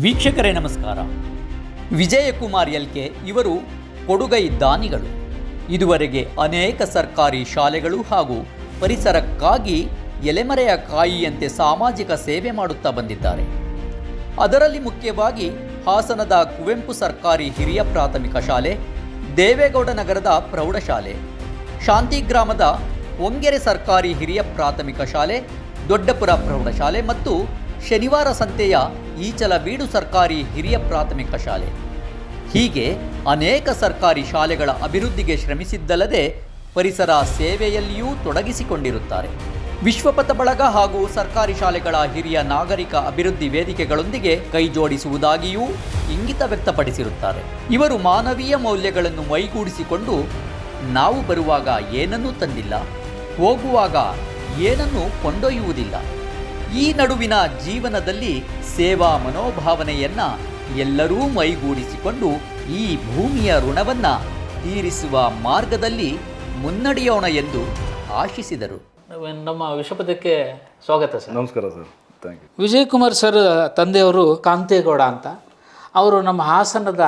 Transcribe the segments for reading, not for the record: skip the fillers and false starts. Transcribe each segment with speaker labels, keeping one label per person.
Speaker 1: ವೀಕ್ಷಕರೇ ನಮಸ್ಕಾರ. ವಿಜಯಕುಮಾರ್ ಎಲ್ಕೆ ಇವರು ಕೊಡುಗೈ ದಾನಿಗಳು. ಇದುವರೆಗೆ ಅನೇಕ ಸರ್ಕಾರಿ ಶಾಲೆಗಳು ಹಾಗೂ ಪರಿಸರಕ್ಕಾಗಿ ಎಲೆಮರೆಯ ಕಾಯಿಯಂತೆ ಸಾಮಾಜಿಕ ಸೇವೆ ಮಾಡುತ್ತಾ ಬಂದಿದ್ದಾರೆ. ಅದರಲ್ಲಿ ಮುಖ್ಯವಾಗಿ ಹಾಸನದ ಕುವೆಂಪು ಸರ್ಕಾರಿ ಹಿರಿಯ ಪ್ರಾಥಮಿಕ ಶಾಲೆ, ದೇವೇಗೌಡ ನಗರದ ಪ್ರೌಢಶಾಲೆ, ಶಾಂತಿಗ್ರಾಮದ ಒಂಗೆರೆ ಸರ್ಕಾರಿ ಹಿರಿಯ ಪ್ರಾಥಮಿಕ ಶಾಲೆ, ದೊಡ್ಡಪುರ ಪ್ರೌಢಶಾಲೆ ಮತ್ತು ಶನಿವಾರ ಸಂತೆಯ ಈಚಲಬೀಡು ಸರ್ಕಾರಿ ಹಿರಿಯ ಪ್ರಾಥಮಿಕ ಶಾಲೆ ಹೀಗೆ ಅನೇಕ ಸರ್ಕಾರಿ ಶಾಲೆಗಳ ಅಭಿವೃದ್ಧಿಗೆ ಶ್ರಮಿಸಿದ್ದಲ್ಲದೆ ಪರಿಸರ ಸೇವೆಯಲ್ಲಿಯೂ ತೊಡಗಿಸಿಕೊಂಡಿರುತ್ತಾರೆ. ವಿಶ್ವಪಥ ಬಳಗ ಹಾಗೂ ಸರ್ಕಾರಿ ಶಾಲೆಗಳ ಹಿರಿಯ ನಾಗರಿಕ ಅಭಿವೃದ್ಧಿ ವೇದಿಕೆಗಳೊಂದಿಗೆ ಕೈಜೋಡಿಸುವುದಾಗಿಯೂ ಇಂಗಿತ ವ್ಯಕ್ತಪಡಿಸಿರುತ್ತಾರೆ. ಇವರು ಮಾನವೀಯ ಮೌಲ್ಯಗಳನ್ನು ಮೈಗೂಡಿಸಿಕೊಂಡು ನಾವು ಬರುವಾಗ ಏನನ್ನೂ ತಂದಿಲ್ಲ, ಹೋಗುವಾಗ ಏನನ್ನೂ ಕೊಂಡೊಯ್ಯುವುದಿಲ್ಲ, ಈ ನಡುವಿನ ಜೀವನದಲ್ಲಿ ಸೇವಾ ಮನೋಭಾವನೆಯನ್ನು ಎಲ್ಲರೂ ಮೈಗೂಡಿಸಿಕೊಂಡು ಈ ಭೂಮಿಯ ಋಣವನ್ನು ತೀರಿಸುವ ಮಾರ್ಗದಲ್ಲಿ ಮುನ್ನಡೆಯೋಣ ಎಂದು ಆಶಿಸಿದರು.
Speaker 2: ನಮ್ಮ ವಿಶ್ವಪಥಕ್ಕೆ ಸ್ವಾಗತ ಸರ್.
Speaker 3: ನಮಸ್ಕಾರ sir, thank you.
Speaker 2: Vijayakumar sir ತಂದೆಯವರು ಕಾಂತೇಗೌಡ ಅಂತ. ಅವರು ನಮ್ಮ ಹಾಸನದ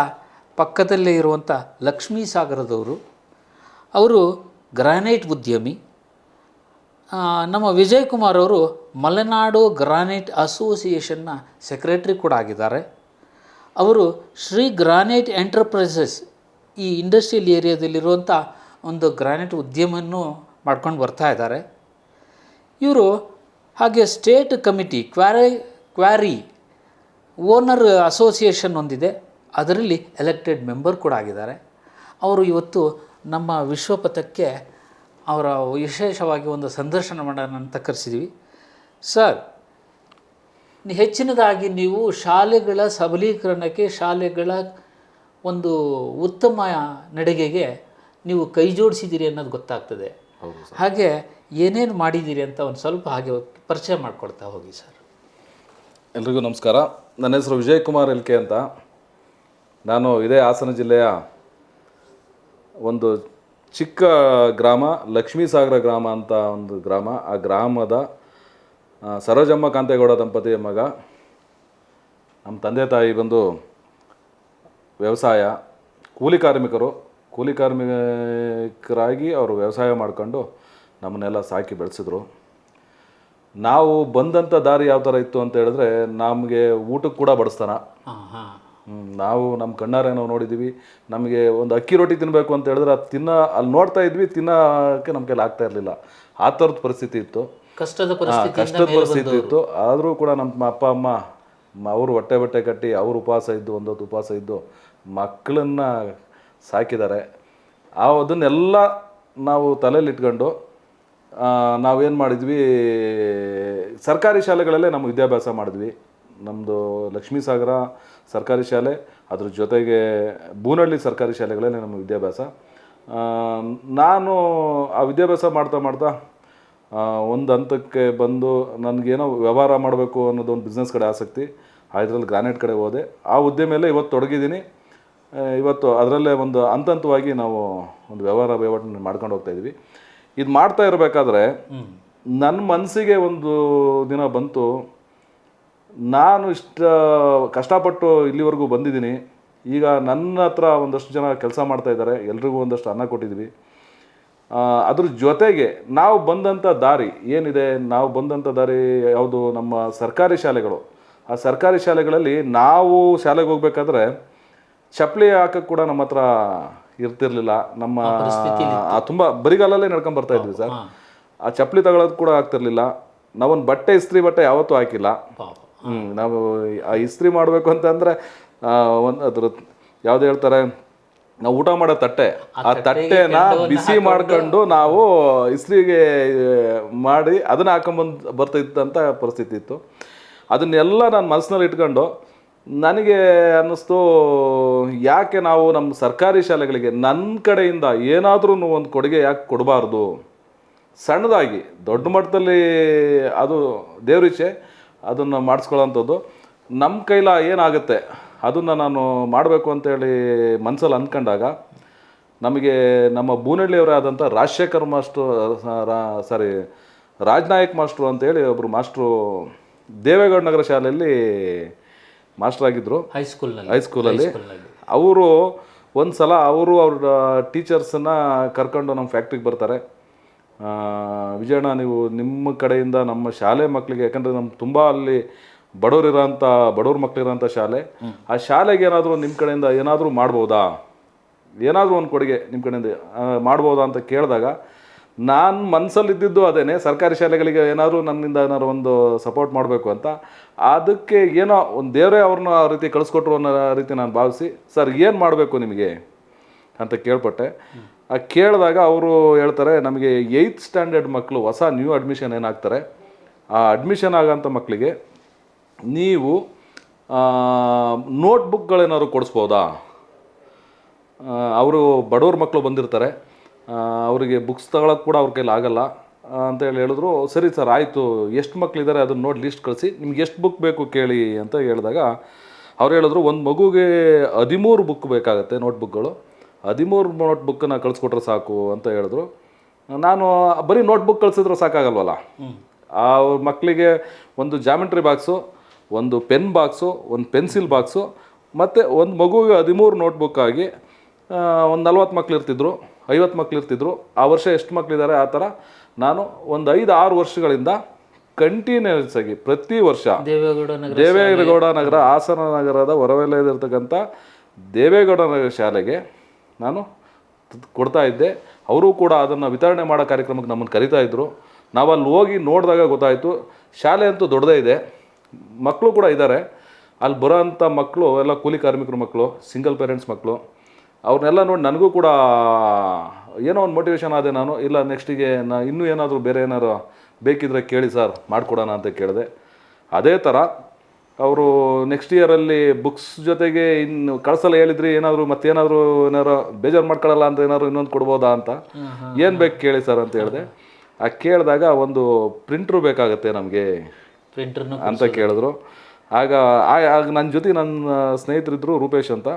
Speaker 2: ಪಕ್ಕದಲ್ಲೇ ಇರುವಂಥ ಲಕ್ಷ್ಮೀ ಸಾಗರದವರು. ಅವರು ಗ್ರಾನೈಟ್ ಉದ್ಯಮಿ. ನಮ್ಮ ವಿಜಯಕುಮಾರ್ ಅವರು ಮಲೆನಾಡು ಗ್ರಾನೈಟ್ ಅಸೋಸಿಯೇಷನ್ನ ಸೆಕ್ರೆಟರಿ ಕೂಡ ಆಗಿದ್ದಾರೆ. ಅವರು ಶ್ರೀ ಗ್ರಾನೈಟ್ ಎಂಟರ್ಪ್ರೈಸಸ್ ಈ ಇಂಡಸ್ಟ್ರಿಯಲ್ ಏರಿಯಾದಲ್ಲಿರುವಂಥ ಒಂದು ಗ್ರಾನೈಟ್ ಉದ್ಯಮವನ್ನು ಮಾಡ್ಕೊಂಡು ಬರ್ತಾ ಇದ್ದಾರೆ. ಇವರು ಹಾಗೆ state committee quarry owner association ಒಂದಿದೆ, ಅದರಲ್ಲಿ ಎಲೆಕ್ಟೆಡ್ ಮೆಂಬರ್ ಕೂಡ ಆಗಿದ್ದಾರೆ. ಅವರು ಇವತ್ತು ನಮ್ಮ ವಿಶ್ವಪಥಕ್ಕೆ ಅವರ ವಿಶೇಷವಾಗಿ ಒಂದು ಸಂದರ್ಶನ ಮಾಡೋಣ ಅಂತ ಕರೆಸಿದ್ವಿ. ಸರ್, ಹೆಚ್ಚಿನದಾಗಿ ನೀವು ಶಾಲೆಗಳ ಸಬಲೀಕರಣಕ್ಕೆ, ಶಾಲೆಗಳ ಒಂದು ಉತ್ತಮ ನಡಿಗೆಗೆ ನೀವು ಕೈ ಜೋಡಿಸಿದ್ದೀರಿ ಅನ್ನೋದು ಗೊತ್ತಾಗ್ತದೆ. ಹಾಗೆ ಏನೇನು ಮಾಡಿದ್ದೀರಿ ಅಂತ ಒಂದು ಸ್ವಲ್ಪ ಹಾಗೆ ಪರಿಚಯ ಮಾಡಿಕೊಡ್ತಾ ಹೋಗಿ ಸರ್.
Speaker 3: ಎಲ್ರಿಗೂ ನಮಸ್ಕಾರ. ನನ್ನ ಹೆಸರು ವಿಜಯಕುಮಾರ್ ಎಲ್ಕೆ ಅಂತ. ನಾನು ಇದೇ ಹಾಸನ ಜಿಲ್ಲೆಯ ಒಂದು ಚಿಕ್ಕ ಗ್ರಾಮ, ಲಕ್ಷ್ಮೀ ಸಾಗರ ಗ್ರಾಮ ಅಂತ ಒಂದು ಗ್ರಾಮ. ಆ ಗ್ರಾಮದ ಸರೋಜಮ್ಮ ಕಾಂತೇಗೌಡ ದಂಪತಿಯ ಮಗ. ನಮ್ಮ ತಂದೆ ತಾಯಿ ಬಂದು ವ್ಯವಸಾಯ, ಕೂಲಿ ಕಾರ್ಮಿಕರಾಗಿ ಅವರು ವ್ಯವಸಾಯ ಮಾಡ್ಕೊಂಡು ನಮ್ಮನ್ನೆಲ್ಲ ಸಾಕಿ ಬೆಳೆಸಿದ್ರು. ನಾವು ಬಂದಂಥ ದಾರಿ ಯಾವ ಥರ ಇತ್ತು ಅಂತ ಹೇಳಿದ್ರೆ, ನಮಗೆ ಊಟಕ್ಕೆ ಕೂಡ ಬಡಿಸ್ತಾನ. ನಾವು ನಮ್ಮ ಕಣ್ಣಾರೆ ನಾವು ನೋಡಿದ್ದೀವಿ. ನಮಗೆ ಒಂದು ಅಕ್ಕಿ ರೊಟ್ಟಿ ತಿನ್ನಬೇಕು ಅಂತ ಹೇಳಿದ್ರೆ ಅದು ಅಲ್ಲಿ ನೋಡ್ತಾ ಇದ್ವಿ, ತಿನ್ನೋಕ್ಕೆ ನಮ್ಮ ಕೈಲಿ ಆಗ್ತಾ ಇರಲಿಲ್ಲ. ಆ ಥರದ ಪರಿಸ್ಥಿತಿ ಇತ್ತು, ಕಷ್ಟದ ಪರಿಸ್ಥಿತಿ ಇತ್ತು. ಆದರೂ ಕೂಡ ನಮ್ಮ ಅಪ್ಪ ಅಮ್ಮ ಅವರು ಬಟ್ಟೆ ಕಟ್ಟಿ ಅವರು ಒಂದೊತ್ತು ಉಪವಾಸ ಇದ್ದು ಮಕ್ಕಳನ್ನು ಸಾಕಿದ್ದಾರೆ. ಅದನ್ನೆಲ್ಲ ನಾವು ತಲೆಯಲ್ಲಿ ಇಟ್ಕೊಂಡು ನಾವೇನು ಮಾಡಿದ್ವಿ, ಸರ್ಕಾರಿ ಶಾಲೆಗಳಲ್ಲೇ ನಮ್ಮ ವಿದ್ಯಾಭ್ಯಾಸ ಮಾಡಿದ್ವಿ. ನಮ್ಮದು ಲಕ್ಷ್ಮೀ ಸಾಗರ ಸರ್ಕಾರಿ ಶಾಲೆ, ಅದ್ರ ಜೊತೆಗೆ ಬೂನಹಳ್ಳಿ ಸರ್ಕಾರಿ ಶಾಲೆಗಳಲ್ಲೇ ನಮ್ಮ ವಿದ್ಯಾಭ್ಯಾಸ. ನಾನು ಆ ವಿದ್ಯಾಭ್ಯಾಸ ಮಾಡ್ತಾ ಒಂದು ಹಂತಕ್ಕೆ ಬಂದು ನನಗೇನೋ ವ್ಯವಹಾರ ಮಾಡಬೇಕು ಅನ್ನೋದು ಒಂದು ಬಿಸ್ನೆಸ್ ಕಡೆ ಆಸಕ್ತಿ. ಇದರಲ್ಲಿ ಗ್ರಾನೈಟ್ ಕಡೆ ಹೋದೆ. ಆ ಹುದ್ದೆ ಮೇಲೆ ಇವತ್ತು ತೊಡಗಿದ್ದೀನಿ. ಇವತ್ತು ಅದರಲ್ಲೇ ಒಂದು ಹಂತವಾಗಿ ನಾವು ಒಂದು ವಹಿವಾಟನ್ನು ಮಾಡ್ಕೊಂಡು ಹೋಗ್ತಾಯಿದ್ವಿ. ಇದು ಮಾಡ್ತಾ ಇರಬೇಕಾದ್ರೆ ನನ್ನ ಮನಸ್ಸಿಗೆ ಒಂದು ದಿನ ಬಂತು, ನಾನು ಇಷ್ಟು ಕಷ್ಟಪಟ್ಟು ಇಲ್ಲಿವರೆಗೂ ಬಂದಿದ್ದೀನಿ. ಈಗ ನನ್ನ ಹತ್ರ ಒಂದಷ್ಟು ಜನ ಕೆಲಸ ಮಾಡ್ತಾಯಿದ್ದಾರೆ, ಎಲ್ರಿಗೂ ಒಂದಷ್ಟು ಅನ್ನ ಕೊಟ್ಟಿದ್ವಿ. ಅದ್ರ ಜೊತೆಗೆ ನಾವು ಬಂದಂಥ ದಾರಿ ಏನಿದೆ, ನಾವು ಬಂದಂಥ ದಾರಿ ಯಾವುದು, ನಮ್ಮ ಸರ್ಕಾರಿ ಶಾಲೆಗಳು. ಆ ಸರ್ಕಾರಿ ಶಾಲೆಗಳಲ್ಲಿ ನಾವು ಶಾಲೆಗೆ ಹೋಗ್ಬೇಕಾದ್ರೆ ಚಪ್ಪಲಿ ಹಾಕಕ್ಕೆ ಕೂಡ ನಮ್ಮ ಹತ್ರ ಇರ್ತಿರ್ಲಿಲ್ಲ. ನಮ್ಮ ತುಂಬ ಬರಿಗಾಲಲ್ಲೇ ನಡ್ಕೊಂಡು ಬರ್ತಾ ಇದ್ವಿ ಸರ್. ಆ ಚಪ್ಪಲಿ ತಗೊಳ್ಳೋದು ಕೂಡ ಆಗ್ತಿರ್ಲಿಲ್ಲ. ನಾವೊಂದು ಇಸ್ತ್ರಿ ಬಟ್ಟೆ ಯಾವತ್ತೂ ಹಾಕಿಲ್ಲ. ನಾವು ಆ ಇಸ್ತ್ರಿ ಮಾಡಬೇಕು ಅಂತಂದರೆ ಅದ್ರ ಯಾವ್ದು ಹೇಳ್ತಾರೆ, ನಾವು ಊಟ ಮಾಡೋ ತಟ್ಟೆ, ಆ ತಟ್ಟೆನ ಬಿಸಿ ಮಾಡ್ಕೊಂಡು ನಾವು ಇಸ್ತ್ರಿಗೆ ಮಾಡಿ ಅದನ್ನ ಹಾಕೊಂಬಂದು ಬರ್ತಿದ್ದಂಥ ಪರಿಸ್ಥಿತಿ ಇತ್ತು. ಅದನ್ನೆಲ್ಲ ನಾನು ಮನಸ್ಸಿನಲ್ಲಿ ಇಟ್ಕೊಂಡು ನನಗೆ ಅನ್ನಿಸ್ತು, ಯಾಕೆ ನಾವು ನಮ್ಮ ಸರ್ಕಾರಿ ಶಾಲೆಗಳಿಗೆ ನನ್ನ ಕಡೆಯಿಂದ ಏನಾದರೂ ಒಂದು ಕೊಡುಗೆ ಯಾಕೆ ಕೊಡಬಾರ್ದು. ಸಣ್ಣದಾಗಿ ದೊಡ್ಡ ಮಟ್ಟದಲ್ಲಿ ಅದು ದೇವ್ರಿಚ್ಛೆ, ಅದನ್ನು ಮಾಡಿಸ್ಕೊಳ್ಳೋಂಥದ್ದು. ನಮ್ಮ ಕೈಲ ಏನಾಗುತ್ತೆ ಅದನ್ನು ನಾನು ಮಾಡಬೇಕು ಅಂತೇಳಿ ಮನಸ್ಸಲ್ಲಿ ಅಂದ್ಕೊಂಡಾಗ ನಮಗೆ ನಮ್ಮ ಬೂನಹಳ್ಳಿಯವರೇ ಆದಂಥ ರಾಜನಾಯಕ್ ಮಾಸ್ಟ್ರು ಅಂತೇಳಿ ಒಬ್ಬರು ಮಾಸ್ಟ್ರು ದೇವೇಗೌಡ ನಗರ ಶಾಲೆಯಲ್ಲಿ ಮಾಸ್ಟರ್ ಆಗಿದ್ದರು
Speaker 2: ಹೈಸ್ಕೂಲಲ್ಲಿ.
Speaker 3: ಅವರು ಒಂದು ಸಲ ಅವ್ರ ಟೀಚರ್ಸನ್ನು ಕರ್ಕೊಂಡು ನಮ್ಮ ಫ್ಯಾಕ್ಟ್ರಿಗೆ ಬರ್ತಾರೆ. ವಿಜಯಣ್ಣ, ನೀವು ನಿಮ್ಮ ಕಡೆಯಿಂದ ನಮ್ಮ ಶಾಲೆ ಮಕ್ಕಳಿಗೆ, ಯಾಕಂದರೆ ನಮ್ಮ ತುಂಬ ಅಲ್ಲಿ ಬಡವ್ರ ಮಕ್ಕಳಿರೋಂಥ ಶಾಲೆ, ಆ ಶಾಲೆಗೆ ಏನಾದರೂ ನಿಮ್ಮ ಕಡೆಯಿಂದ ಏನಾದರೂ ಮಾಡ್ಬೋದಾ, ಏನಾದರೂ ಒಂದು ಕೊಡುಗೆ ನಿಮ್ಮ ಕಡೆಯಿಂದ ಮಾಡ್ಬೋದಾ ಅಂತ ಕೇಳಿದಾಗ ನಾನು ಮನಸ್ಸಲ್ಲಿದ್ದಿದ್ದು ಅದೇನೆ, ಸರ್ಕಾರಿ ಶಾಲೆಗಳಿಗೆ ಏನಾದರೂ ನನ್ನಿಂದ ಏನಾದ್ರು ಒಂದು ಸಪೋರ್ಟ್ ಮಾಡಬೇಕು ಅಂತ. ಅದಕ್ಕೆ ಏನೋ ಒಂದು ದೇವರೇ ಅವ್ರನ್ನ ಆ ರೀತಿ ಕಳಿಸ್ಕೊಟ್ರು ಅನ್ನೋ ರೀತಿ ನಾನು ಭಾವಿಸಿ, ಸರ್ ಏನು ಮಾಡಬೇಕು ನಿಮಗೆ ಅಂತ ಕೇಳ್ಪಟ್ಟೆ. ಕೇಳಿದಾಗ ಅವರು ಹೇಳ್ತಾರೆ, ನಮಗೆ 8th ಸ್ಟ್ಯಾಂಡರ್ಡ್ ಮಕ್ಕಳು ಹೊಸ ನ್ಯೂ ಅಡ್ಮಿಷನ್ ಏನಾಗ್ತಾರೆ, ಆ ಅಡ್ಮಿಷನ್ ಆಗೋಂಥ ಮಕ್ಕಳಿಗೆ ನೀವು ನೋಟ್ಬುಕ್ಗಳೇನಾದ್ರು ಕೊಡಿಸ್ಬೋದಾ, ಅವರು ಬಡವ್ರ ಮಕ್ಕಳು ಬಂದಿರ್ತಾರೆ, ಅವರಿಗೆ ಬುಕ್ಸ್ ತಗೊಳಕ್ಕೆ ಕೂಡ ಅವ್ರ ಕೈಲಿ ಆಗಲ್ಲ ಅಂತೇಳಿ ಹೇಳಿದ್ರು. ಸರಿ ಸರ್, ಆಯಿತು, ಎಷ್ಟು ಮಕ್ಕಳಿದ್ದಾರೆ ಅದನ್ನು ನೋಡಿ ಲಿಸ್ಟ್ ಕಳಿಸಿ, ನಿಮ್ಗೆ ಎಷ್ಟು ಬುಕ್ ಬೇಕು ಕೇಳಿ ಅಂತ ಹೇಳಿದಾಗ ಅವ್ರು ಹೇಳಿದ್ರು, ಒಂದು ಮಗುಗೆ 13 ಬುಕ್ ಬೇಕಾಗುತ್ತೆ, ನೋಟ್ಬುಕ್ಗಳು, 13 ನೋಟ್ಬುಕ್ಕನ್ನು ಕಳಿಸ್ಕೊಟ್ರೆ ಸಾಕು ಅಂತ ಹೇಳಿದ್ರು. ನಾನು ಬರೀ ನೋಟ್ಬುಕ್ ಕಳಿಸಿದ್ರೆ ಸಾಕಾಗಲ್ವಲ್ಲ, ಆ ಮಕ್ಕಳಿಗೆ ಒಂದು ಜಾಮೆಟ್ರಿ ಬಾಕ್ಸು, ಒಂದು ಪೆನ್ ಬಾಕ್ಸು, ಒಂದು ಪೆನ್ಸಿಲ್ ಬಾಕ್ಸು, ಮತ್ತು ಒಂದು ಮಗುವಿಗೆ 13 ನೋಟ್ಬುಕ್ ಆಗಿ ಒಂದು 40 ಮಕ್ಳು ಇರ್ತಿದ್ರು, 50 ಮಕ್ಳು ಇರ್ತಿದ್ರು. ಆ ವರ್ಷ ಎಷ್ಟು ಮಕ್ಕಳಿದ್ದಾರೆ ಆ ಥರ ನಾನು ಒಂದು 5-6 ವರ್ಷಗಳಿಂದ ಕಂಟಿನ್ಯೂಸ್ ಆಗಿ ಪ್ರತಿ ವರ್ಷ ದೇವೇಗೌಡ ನಗರ, ಹಾಸನ ನಗರದ ಹೊರವಲಯದಲ್ಲಿರ್ತಕ್ಕಂಥ ದೇವೇಗೌಡ ನಗರ ಶಾಲೆಗೆ ನಾನು ಕೊಡ್ತಾ ಇದ್ದೆ. ಅವರು ಕೂಡ ಅದನ್ನು ವಿತರಣೆ ಮಾಡೋ ಕಾರ್ಯಕ್ರಮಕ್ಕೆ ನಮ್ಮನ್ನು ಕರಿತಾ ಇದ್ದರು. ನಾವು ಅಲ್ಲಿ ಹೋಗಿ ನೋಡಿದಾಗ ಗೊತ್ತಾಯಿತು, ಶಾಲೆ ಅಂತೂ ದೊಡ್ಡದೇ ಇದೆ, ಮಕ್ಕಳು ಕೂಡ ಇದ್ದಾರೆ. ಅಲ್ಲಿ ಬರೋಂಥ ಮಕ್ಕಳು ಎಲ್ಲ ಕೂಲಿ ಕಾರ್ಮಿಕರ ಮಕ್ಕಳು, ಸಿಂಗಲ್ ಪೇರೆಂಟ್ಸ್ ಮಕ್ಕಳು. ಅವ್ರನ್ನೆಲ್ಲ ನೋಡಿ ನನಗೂ ಕೂಡ ಏನೋ ಒಂದು ಮೋಟಿವೇಶನ್ ಆದೆ. ನಾನು ಇಲ್ಲ, ನೆಕ್ಸ್ಟಿಗೆ ಇನ್ನೂ ಏನಾದರೂ ಬೇರೆ ಏನಾದ್ರು ಬೇಕಿದ್ರೆ ಕೇಳಿ ಸರ್, ಮಾಡಿಕೊಡೋಣ ಅಂತ ಕೇಳಿದೆ. ಅದೇ ಥರ ಅವರು ನೆಕ್ಸ್ಟ್ ಇಯರಲ್ಲಿ ಬುಕ್ಸ್ ಜೊತೆಗೆ ಇನ್ನು ಕಳ್ಸಲ್ಲ ಹೇಳಿದ್ರಿ, ಏನಾದರೂ ಮತ್ತೇನಾದರೂ ಏನಾರು ಬೇಜಾರು ಮಾಡ್ಕೊಳ್ಳಲ್ಲ ಅಂತ ಏನಾದ್ರು ಇನ್ನೊಂದು ಕೊಡ್ಬೋದಾ ಅಂತ, ಏನು ಬೇಕು ಕೇಳಿ ಸರ್ ಅಂತ ಹೇಳಿದೆ. ಕೇಳಿದಾಗ ಒಂದು ಪ್ರಿಂಟ್ರು ಬೇಕಾಗತ್ತೆ ನಮಗೆ ಅಂತ ಕೇಳಿದ್ರು. ಆಗ ನನ್ನ ಜೊತೆ ನನ್ನ ಸ್ನೇಹಿತರಿದ್ದರು, ರೂಪೇಶ್ ಅಂತ.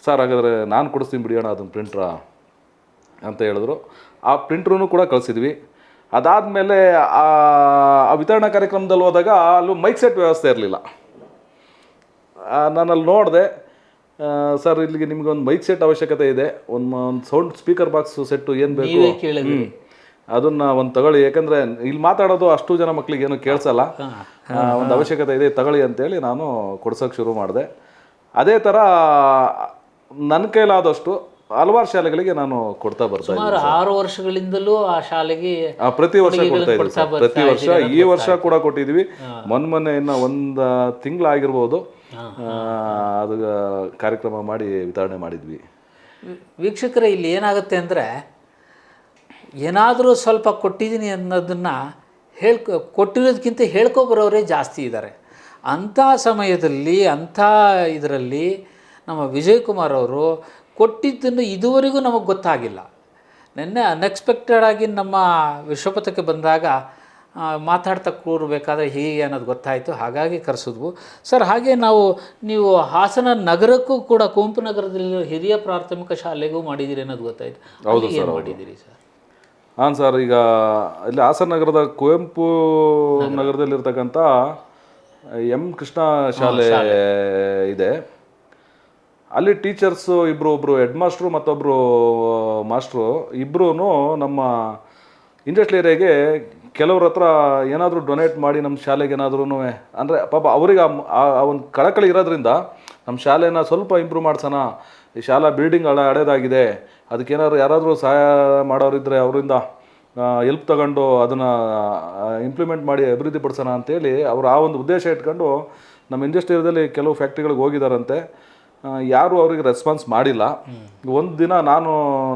Speaker 3: ಸರ್ ಹಾಗಾದರೆ ನಾನು ಕೊಡಿಸ್ತೀನಿ ಬಿಡಿಯೋಣ ಅದನ್ನು ಪ್ರಿಂಟ್ರ ಅಂತ ಹೇಳಿದ್ರು. ಆ ಪ್ರಿಂಟ್ರೂ ಕೂಡ ಕಳಿಸಿದ್ವಿ. ಅದಾದಮೇಲೆ ಆ ವಿತರಣಾ ಕಾರ್ಯಕ್ರಮದಲ್ಲಿ ಹೋದಾಗ ಅಲ್ಲೂ ಮೈಕ್ ಸೆಟ್ ವ್ಯವಸ್ಥೆ ಇರಲಿಲ್ಲ. ನಾನಲ್ಲಿ ನೋಡಿದೆ, ಸರ್ ಇಲ್ಲಿಗೆ ನಿಮ್ಗೆ ಒಂದು ಮೈಕ್ ಸೆಟ್ ಅವಶ್ಯಕತೆ ಇದೆ, ಒಂದು ಸೌಂಡ್ ಸ್ಪೀಕರ್ ಬಾಕ್ಸ್ ಸೆಟ್ಟು ಏನು ಬೇಕು ಅದನ್ನು ಒಂದು ತಗೊಳ್ಳಿ, ಯಾಕಂದರೆ ಇಲ್ಲಿ ಮಾತಾಡೋದು ಅಷ್ಟು ಜನ ಮಕ್ಕಳಿಗೆ ಏನು ಕೇಳಿಸಲ್ಲ, ಒಂದು ಅವಶ್ಯಕತೆ ಇದೆ ತಗೊಳ್ಳಿ ಅಂತೇಳಿ ನಾನು ಕೊಡ್ಸೋಕ್ಕೆ ಶುರು ಮಾಡಿದೆ. ಅದೇ ಥರ ನನ್ನ ಕೈಲಾದಷ್ಟು ಹಲವಾರು ಶಾಲೆಗಳಿಗೆ ನಾನು ಕೊಡ್ತಾ ಬರ್ತಾ ಇದ್ದೀನಿ.
Speaker 2: 6 ವರ್ಷಗಳಿಂದಲೂ ಆ ಶಾಲೆಗೆ
Speaker 3: ಪ್ರತಿ ವರ್ಷ ಕೊಡ್ತಾ ಇದ್ದೀವಿ ಸರ್, ಪ್ರತಿ ವರ್ಷ. ಈ ವರ್ಷ ಕೂಡ ಕೊಟ್ಟಿದ್ದೀವಿ. ಮೊನ್ನೆ ಇನ್ನು ಒಂದು ತಿಂಗಳಾಗಿರ್ಬೋದು ಅದು ಕಾರ್ಯಕ್ರಮ ಮಾಡಿ ವಿತರಣೆ ಮಾಡಿದ್ವಿ.
Speaker 2: ವೀಕ್ಷಕರೇ, ಇಲ್ಲಿ ಏನಾಗುತ್ತೆ ಅಂದರೆ, ಏನಾದರೂ ಸ್ವಲ್ಪ ಕೊಟ್ಟಿದ್ದೀನಿ ಅನ್ನೋದನ್ನು ಕೊಟ್ಟಿರೋದಕ್ಕಿಂತ ಹೇಳ್ಕೊಬರೋರೇ ಜಾಸ್ತಿ ಇದ್ದಾರೆ. ಅಂಥ ಸಮಯದಲ್ಲಿ ಇದರಲ್ಲಿ ನಮ್ಮ ವಿಜಯ್ ಕುಮಾರ್ ಅವರು ಕೊಟ್ಟಿದ್ದನ್ನು ಇದುವರೆಗೂ ನಮಗೆ ಗೊತ್ತಾಗಿಲ್ಲ. ನೆನ್ನೆ ಅನ್ಎಕ್ಸ್ಪೆಕ್ಟೆಡ್ ಆಗಿ ನಮ್ಮ ವಿಶ್ವಪಥಕ್ಕೆ ಬಂದಾಗ ಮಾತಾಡ್ತಾ ಕೂರಬೇಕಾದ್ರೆ ಹೀಗೆ ಅನ್ನೋದು ಗೊತ್ತಾಯಿತು, ಹಾಗಾಗಿ ಕರೆಸಿದ್ವು. ಸರ್, ಹಾಗೆ ನೀವು ಹಾಸನ ನಗರಕ್ಕೂ ಕೂಡ ಕುವೆಂಪು ನಗರದಲ್ಲಿ ಹಿರಿಯ ಪ್ರಾಥಮಿಕ ಶಾಲೆಗೂ ಮಾಡಿದ್ದೀರಿ ಅನ್ನೋದು ಗೊತ್ತಾಯಿತು.
Speaker 3: ಹೌದು ಸರ್,
Speaker 2: ಮಾಡಿದ್ದೀರಿ ಸರ್?
Speaker 3: ಹಾಂ ಸರ್, ಈಗ ಇಲ್ಲಿ ಹಾಸನ ನಗರದ ಕುವೆಂಪು ನಗರದಲ್ಲಿರ್ತಕ್ಕಂಥ ಎಂ ಕೃಷ್ಣ ಶಾಲೆ ಇದೆ. ಅಲ್ಲಿ ಟೀಚರ್ಸು ಒಬ್ಬರು ಹೆಡ್ ಮಾಸ್ಟ್ರು ಮತ್ತೊಬ್ಬರು ಮಾಸ್ಟ್ರು ಇಬ್ಬರೂ ನಮ್ಮ ಇಂಡಸ್ಟ್ರಿಯಲ್ ಏರಿಯಾಗೆ ಕೆಲವ್ರ ಹತ್ರ ಏನಾದರೂ ಡೊನೇಟ್ ಮಾಡಿ ನಮ್ಮ ಶಾಲೆಗೆ ಏನಾದ್ರೂ, ಅಂದರೆ ಪಾಪ ಅವರಿಗೆ ಆ ಒಂದು ಕಳಕಳಿ ಇರೋದ್ರಿಂದ ನಮ್ಮ ಶಾಲೆನ ಸ್ವಲ್ಪ ಇಂಪ್ರೂವ್ ಮಾಡ್ಸೋಣ, ಈ ಶಾಲಾ ಬಿಲ್ಡಿಂಗ್ ಹಳೇದಾಗಿದೆ, ಅದಕ್ಕೇನಾದ್ರು ಯಾರಾದರೂ ಸಹಾಯ ಮಾಡೋರಿದ್ದರೆ ಅವರಿಂದ ಹೆಲ್ಪ್ ತಗೊಂಡು ಅದನ್ನು ಇಂಪ್ಲಿಮೆಂಟ್ ಮಾಡಿ ಅಭಿವೃದ್ಧಿ ಪಡಿಸೋಣ ಅಂತೇಳಿ ಅವರು ಆ ಒಂದು ಉದ್ದೇಶ ಇಟ್ಕೊಂಡು ನಮ್ಮ ಇಂಡಸ್ಟ್ರಿಯಲ್ದಲ್ಲಿ ಕೆಲವು ಫ್ಯಾಕ್ಟ್ರಿಗಳಿಗೆ ಹೋಗಿದ್ದಾರಂತೆ. ಯಾರೂ ಅವರಿಗೆ ರೆಸ್ಪಾನ್ಸ್ ಮಾಡಿಲ್ಲ. ಒಂದು ದಿನ ನಾನು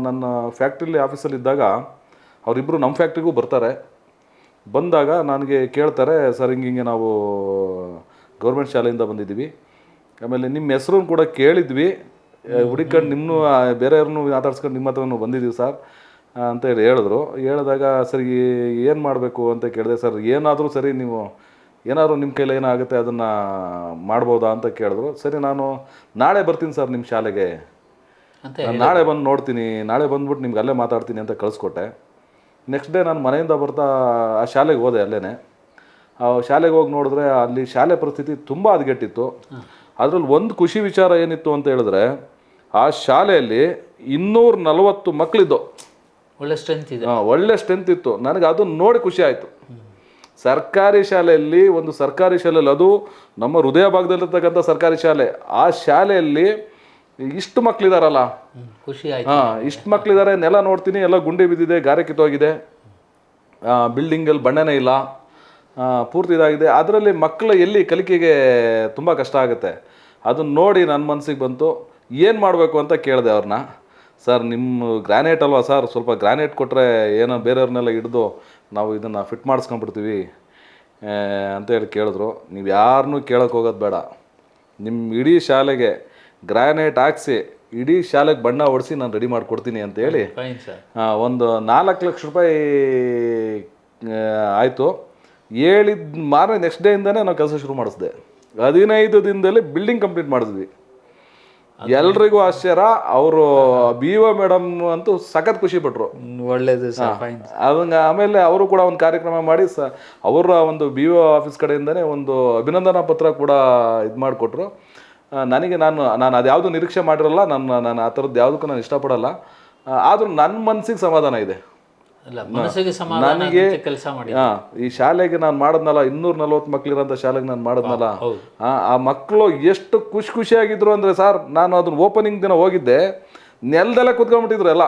Speaker 3: ನನ್ನ ಫ್ಯಾಕ್ಟ್ರಿಲಿ ಆಫೀಸಲ್ಲಿ ಇದ್ದಾಗ ಅವರಿಬ್ಬರು ನಮ್ಮ ಫ್ಯಾಕ್ಟ್ರಿಗೂ ಬರ್ತಾರೆ. ಬಂದಾಗ ನನಗೆ ಕೇಳ್ತಾರೆ, ಸರ್ ಹಿಂಗೆ ನಾವು ಗೌರ್ಮೆಂಟ್ ಶಾಲೆಯಿಂದ ಬಂದಿದ್ದೀವಿ, ಆಮೇಲೆ ನಿಮ್ಮ ಹೆಸ್ರನ್ನು ಕೂಡ ಕೇಳಿದ್ವಿ, ಹುಡುಕೊಂಡು ನಿಮ್ಮನ್ನು ಬೇರೆಯವ್ರನ್ನೂ ಮಾತಾಡ್ಸ್ಕೊಂಡು ನಿಮ್ಮ ಹತ್ರನೂ ಬಂದಿದ್ದೀವಿ ಸರ್ ಅಂತ ಹೇಳಿದ್ರು. ಹೇಳಿದಾಗ ಸರಿ ಏನು ಮಾಡಬೇಕು ಅಂತ ಕೇಳಿದೆ. ಸರ್ ಏನಾದರೂ ಸರಿ, ನೀವು ಏನಾದರೂ ನಿಮ್ಮ ಕೈಲಿ ಏನಾಗುತ್ತೆ ಅದನ್ನು ಮಾಡ್ಬೋದಾ ಅಂತ ಕೇಳಿದ್ರು. ಸರಿ, ನಾನು ನಾಳೆ ಬರ್ತೀನಿ ಸರ್ ನಿಮ್ಮ ಶಾಲೆಗೆ, ನಾಳೆ ಬಂದು ನೋಡ್ತೀನಿ, ನಾಳೆ ಬಂದ್ಬಿಟ್ಟು ನಿಮ್ಗೆ ಅಲ್ಲೇ ಮಾತಾಡ್ತೀನಿ ಅಂತ ಕಳಿಸ್ಕೊಟ್ಟೆ. ನೆಕ್ಸ್ಟ್ ಡೇ ನಾನು ಮನೆಯಿಂದ ಬರ್ತಾ ಆ ಶಾಲೆಗೆ ಹೋದೆ. ಅಲ್ಲೇ ಆ ಶಾಲೆಗೆ ಹೋಗಿ ನೋಡಿದ್ರೆ ಅಲ್ಲಿ ಶಾಲೆ ಪರಿಸ್ಥಿತಿ ತುಂಬ ಹದಗೆಟ್ಟಿತ್ತು. ಅದರಲ್ಲಿ ಒಂದು ಖುಷಿ ವಿಚಾರ ಏನಿತ್ತು ಅಂತ ಹೇಳಿದ್ರೆ, ಆ ಶಾಲೆಯಲ್ಲಿ 240 ಮಕ್ಕಳಿದ್ದು.
Speaker 2: ಒಳ್ಳೆ ಸ್ಟ್ರೆಂತ್ ಇದೆ.
Speaker 3: ಒಳ್ಳೆ ಸ್ಟ್ರೆಂತ್ ಇತ್ತು. ನನಗೆ ಅದನ್ನು ನೋಡಿ ಖುಷಿ ಆಯಿತು. ಸರ್ಕಾರಿ ಶಾಲೆಯಲ್ಲಿ, ಒಂದು ಸರ್ಕಾರಿ ಶಾಲೆಯಲ್ಲಿ, ಅದು ನಮ್ಮ ಹೃದಯ ಭಾಗದಲ್ಲಿರ್ತಕ್ಕಂಥ ಸರ್ಕಾರಿ ಶಾಲೆ, ಆ ಶಾಲೆಯಲ್ಲಿ ಇಷ್ಟು ಮಕ್ಕಳಿದಾರಲ್ಲ,
Speaker 2: ಖುಷಿ ಆಯ್ತು.
Speaker 3: ಇಷ್ಟು ಮಕ್ಕಳಿದ್ದಾರೆ. ನೆಲ ನೋಡ್ತೀನಿ, ಎಲ್ಲ ಗುಂಡಿ ಬಿದ್ದಿದೆ, ಗಾರೆ ಕಿತ್ತೋಗಿದೆ, ಬಿಲ್ಡಿಂಗಲ್ಲಿ ಬಣ್ಣನೇ ಇಲ್ಲ, ಪೂರ್ತಿ ಇದಾಗಿದೆ. ಅದರಲ್ಲಿ ಮಕ್ಕಳು ಎಲ್ಲಿ ಕಲಿಕೆಗೆ ತುಂಬ ಕಷ್ಟ ಆಗುತ್ತೆ. ಅದನ್ನು ನೋಡಿ ನನ್ನ ಮನಸ್ಸಿಗೆ ಬಂತು, ಏನು ಮಾಡಬೇಕು ಅಂತ ಕೇಳಿದೆ ಅವ್ರನ್ನ. ಸರ್, ನಿಮ್ಮ ಗ್ರಾನೈಟ್ ಅಲ್ವಾ ಸರ್, ಸ್ವಲ್ಪ ಗ್ರಾನೈಟ್ ಕೊಟ್ಟರೆ ಏನೋ ಬೇರೆಯವ್ರನ್ನೆಲ್ಲ ಹಿಡಿದು ನಾವು ಇದನ್ನು ಫಿಟ್ ಮಾಡಿಸ್ಕೊಂಡ್ಬಿಡ್ತೀವಿ ಅಂತೇಳಿ ಕೇಳಿದ್ರು. ನೀವು ಯಾರನ್ನೂ ಕೇಳೋಕೆ ಹೋಗೋದು ಬೇಡ, ನಿಮ್ಮ ಇಡೀ ಶಾಲೆಗೆ ಗ್ರಾನೈಟ್ ಹಾಕ್ಸಿ ಇಡೀ ಶಾಲೆಗೆ ಬಣ್ಣ ಹೊಡಿಸಿ ನಾನು ರೆಡಿ ಮಾಡಿಕೊಡ್ತೀನಿ ಅಂತೇಳಿ ಒಂದು 4 ಲಕ್ಷ ರೂಪಾಯಿ ಆಯಿತು. ಹೇಳಿದ ಮಾರನೇ ನೆಕ್ಸ್ಟ್ ಡೇಯಿಂದನೇ ನಾವು ಕೆಲಸ ಶುರು ಮಾಡಿಸಿದೆ. 15 ದಿನದಲ್ಲಿ ಬಿಲ್ಡಿಂಗ್ ಕಂಪ್ಲೀಟ್ ಮಾಡಿದ್ವಿ. ಎಲ್ರಿಗೂ ಆಶ್ಚರ್ಯ. ಅವರು BO ಮೇಡಮ್ ಅಂತೂ ಸಖತ್ ಖುಷಿ ಪಟ್ರು.
Speaker 2: ಒಳ್ಳೇದು.
Speaker 3: ಅದನ್ನ ಆಮೇಲೆ ಅವರು ಕೂಡ ಒಂದು ಕಾರ್ಯಕ್ರಮ ಮಾಡಿ ಅವರ ಒಂದು BO ಆಫೀಸ್ ಕಡೆಯಿಂದನೇ ಒಂದು ಅಭಿನಂದನಾ ಪತ್ರ ಕೂಡ ಇದು ಮಾಡಿಕೊಟ್ರು ನನಗೆ. ನಾನು ಅದ್ಯಾವುದು ನಿರೀಕ್ಷೆ ಮಾಡಿರಲ್ಲ, ನಾನು ಆ ಥರದ್ದು ಯಾವುದಕ್ಕೂ ನಾನು ಇಷ್ಟಪಡಲ್ಲ. ಆದರೂ ನನ್ನ ಮನಸ್ಸಿಗೆ ಸಮಾಧಾನ ಇದೆ. ನನಗೆ ಈ ಶಾಲೆಗೆ ನಾನು ಮಾಡಿದ್ನಲ್ಲ, 240 ಮಕ್ಳಿರೋಂಥ ಶಾಲೆಗೆ ನಾನು ಮಾಡಿದ್ನಲ್ಲ, ಆ ಮಕ್ಕಳು ಎಷ್ಟು ಖುಷಿಯಾಗಿದ್ರು ಅಂದರೆ ಸರ್, ನಾನು ಅದನ್ನ ಓಪನಿಂಗ್ ದಿನ ಹೋಗಿದ್ದೆ, ನೆಲದಲ್ಲೇ ಕುತ್ಕೊಂಡ್ಬಿಟ್ಟಿದ್ರು ಎಲ್ಲ.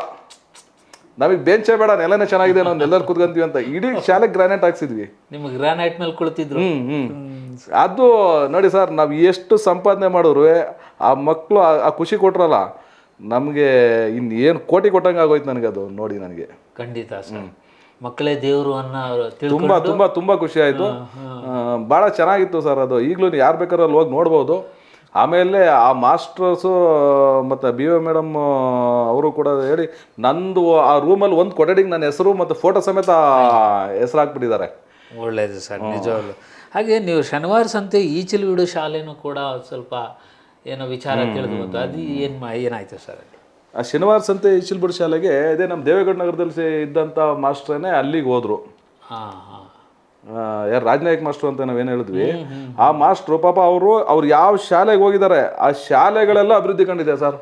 Speaker 3: ನಮಗೆ ಬೆಂಚೇ ಬೇಡ, ನೆಲನೇ ಚೆನ್ನಾಗಿದೆ, ನಾವು ನೆಲದಲ್ಲಿ ಕುತ್ಕೊಂತೀವಿ ಅಂತ ಇಡೀ ಶಾಲೆಗೆ ಗ್ರಾನೈಟ್ ಹಾಕ್ಸಿದ್ವಿ.
Speaker 2: ನಿಮ್ಗೆ ಗ್ರಾನೈಟ್ ಮೇಲೆ ಕುಳಿತಿದ್ರು.
Speaker 3: ಅದು ನೋಡಿ ಸರ್, ನಾವು ಎಷ್ಟು ಸಂಪಾದನೆ ಮಾಡಿದ್ರು ಆ ಮಕ್ಕಳು ಆ ಖುಷಿ ಕೊಟ್ರಲ್ಲ, ನಮಗೆ ಇನ್ನೇನು ಕೋಟಿ ಕೊಟ್ಟಂಗೆ ಆಗೋಯ್ತು ನನಗೆ ಅದು ನೋಡಿ. ನನಗೆ
Speaker 2: ಖಂಡಿತ ಸರ್, ಮಕ್ಕಳೇ ದೇವರು ಅನ್ನೋ
Speaker 3: ತುಂಬ ತುಂಬ ತುಂಬ ಖುಷಿ ಆಯಿತು. ಭಾಳ ಚೆನ್ನಾಗಿತ್ತು ಸರ್ ಅದು. ಈಗಲೂ ಯಾರು ಬೇಕಾದ್ರೂ ಅಲ್ಲಿ ಹೋಗಿ ನೋಡ್ಬೋದು. ಆಮೇಲೆ ಆ ಮಾಸ್ಟರ್ಸು ಮತ್ತು BO ಮೇಡಮ್ ಅವರು ಕೂಡ ಹೇಳಿ, ನಂದು ಆ ರೂಮಲ್ಲಿ ಒಂದು ಕೊಠಡಿಗೆ ನನ್ನ ಹೆಸರು ಮತ್ತು ಫೋಟೋ ಸಮೇತ ಹೆಸರು ಹಾಕ್ಬಿಟ್ಟಿದ್ದಾರೆ.
Speaker 2: ಒಳ್ಳೆಯದು ಸರ್, ನಿಜವಾಗ್ಲು. ಹಾಗೆ ನೀವು ಶನಿವಾರ ಸಂತೆ ಈಚಲುಗೂಡು ಶಾಲೆನೂ ಕೂಡ ಸ್ವಲ್ಪ ಏನೋ ವಿಚಾರ ತಿಳಿದು ಬಂತು, ಅದು ಏನಾಯ್ತು ಸರ್?
Speaker 3: ಆ ಶನಿವಾರ ಸಂತೆ ಈಚಲುಗೂಡು ಶಾಲೆಗೆ ಇದೇ ನಮ್ಮ ದೇವೇಗೌಡ ನಗರದಲ್ಲಿ ಇದ್ದಂಥ ಮಾಸ್ಟ್ರೇನೆ ಅಲ್ಲಿಗೆ ಹೋದರು. ಯಾರು ರಾಜನಾಯಕ್ ಮಾಸ್ಟ್ರು ಅಂತ ನಾವೇನು ಹೇಳಿದ್ವಿ, ಆ ಮಾಸ್ಟ್ರು ಪಾಪ ಅವ್ರು ಯಾವ ಶಾಲೆಗೆ ಹೋಗಿದ್ದಾರೆ ಆ ಶಾಲೆಗಳೆಲ್ಲ ಅಭಿವೃದ್ಧಿ ಕಂಡಿದೆ ಸರ್.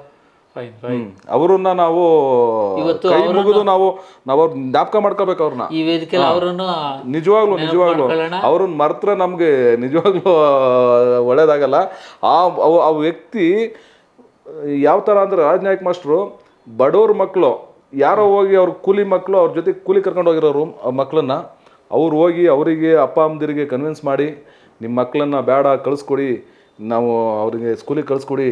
Speaker 3: ಅವರನ್ನ ನಾವು ಕೈ ಮುಗಿದು ನಾವು ಅವ್ರ ಜ್ಞಾಪಕ ಮಾಡ್ಕೋಬೇಕು ಅವ್ರನ್ನ.
Speaker 2: ಈ ವೇದಿಕೆಯಲ್ಲಿ ಅವರನ್ನು
Speaker 3: ನಿಜವಾಗ್ಲು ಅವ್ರನ್ನ ಮರೆತ್ರೆ ನಮ್ಗೆ ನಿಜವಾಗ್ಲೂ ಒಳ್ಳೇದಾಗಲ್ಲ. ಆ ವ್ಯಕ್ತಿ ಯಾವ ಥರ ಅಂದ್ರೆ, ರಾಜನಾಯಕ್ ಮಾಸ್ಟ್ರು ಬಡವ್ರ ಮಕ್ಕಳು ಯಾರೋ ಹೋಗಿ ಅವ್ರ ಕೂಲಿ ಮಕ್ಕಳು, ಅವ್ರ ಜೊತೆ ಕೂಲಿ ಕರ್ಕೊಂಡು ಹೋಗಿರೋರು ಮಕ್ಕಳನ್ನ ಅವ್ರು ಹೋಗಿ ಅವರಿಗೆ ಅಪ್ಪ ಅಮ್ಮದಿರಿಗೆ ಕನ್ವಿನ್ಸ್ ಮಾಡಿ, ನಿಮ್ಮ ಮಕ್ಕಳನ್ನ ಬೇಡ ಕಳಿಸ್ಕೊಡಿ, ನಾವು ಅವರಿಗೆ ಸ್ಕೂಲಿಗೆ ಕಳಿಸ್ಕೊಡಿ.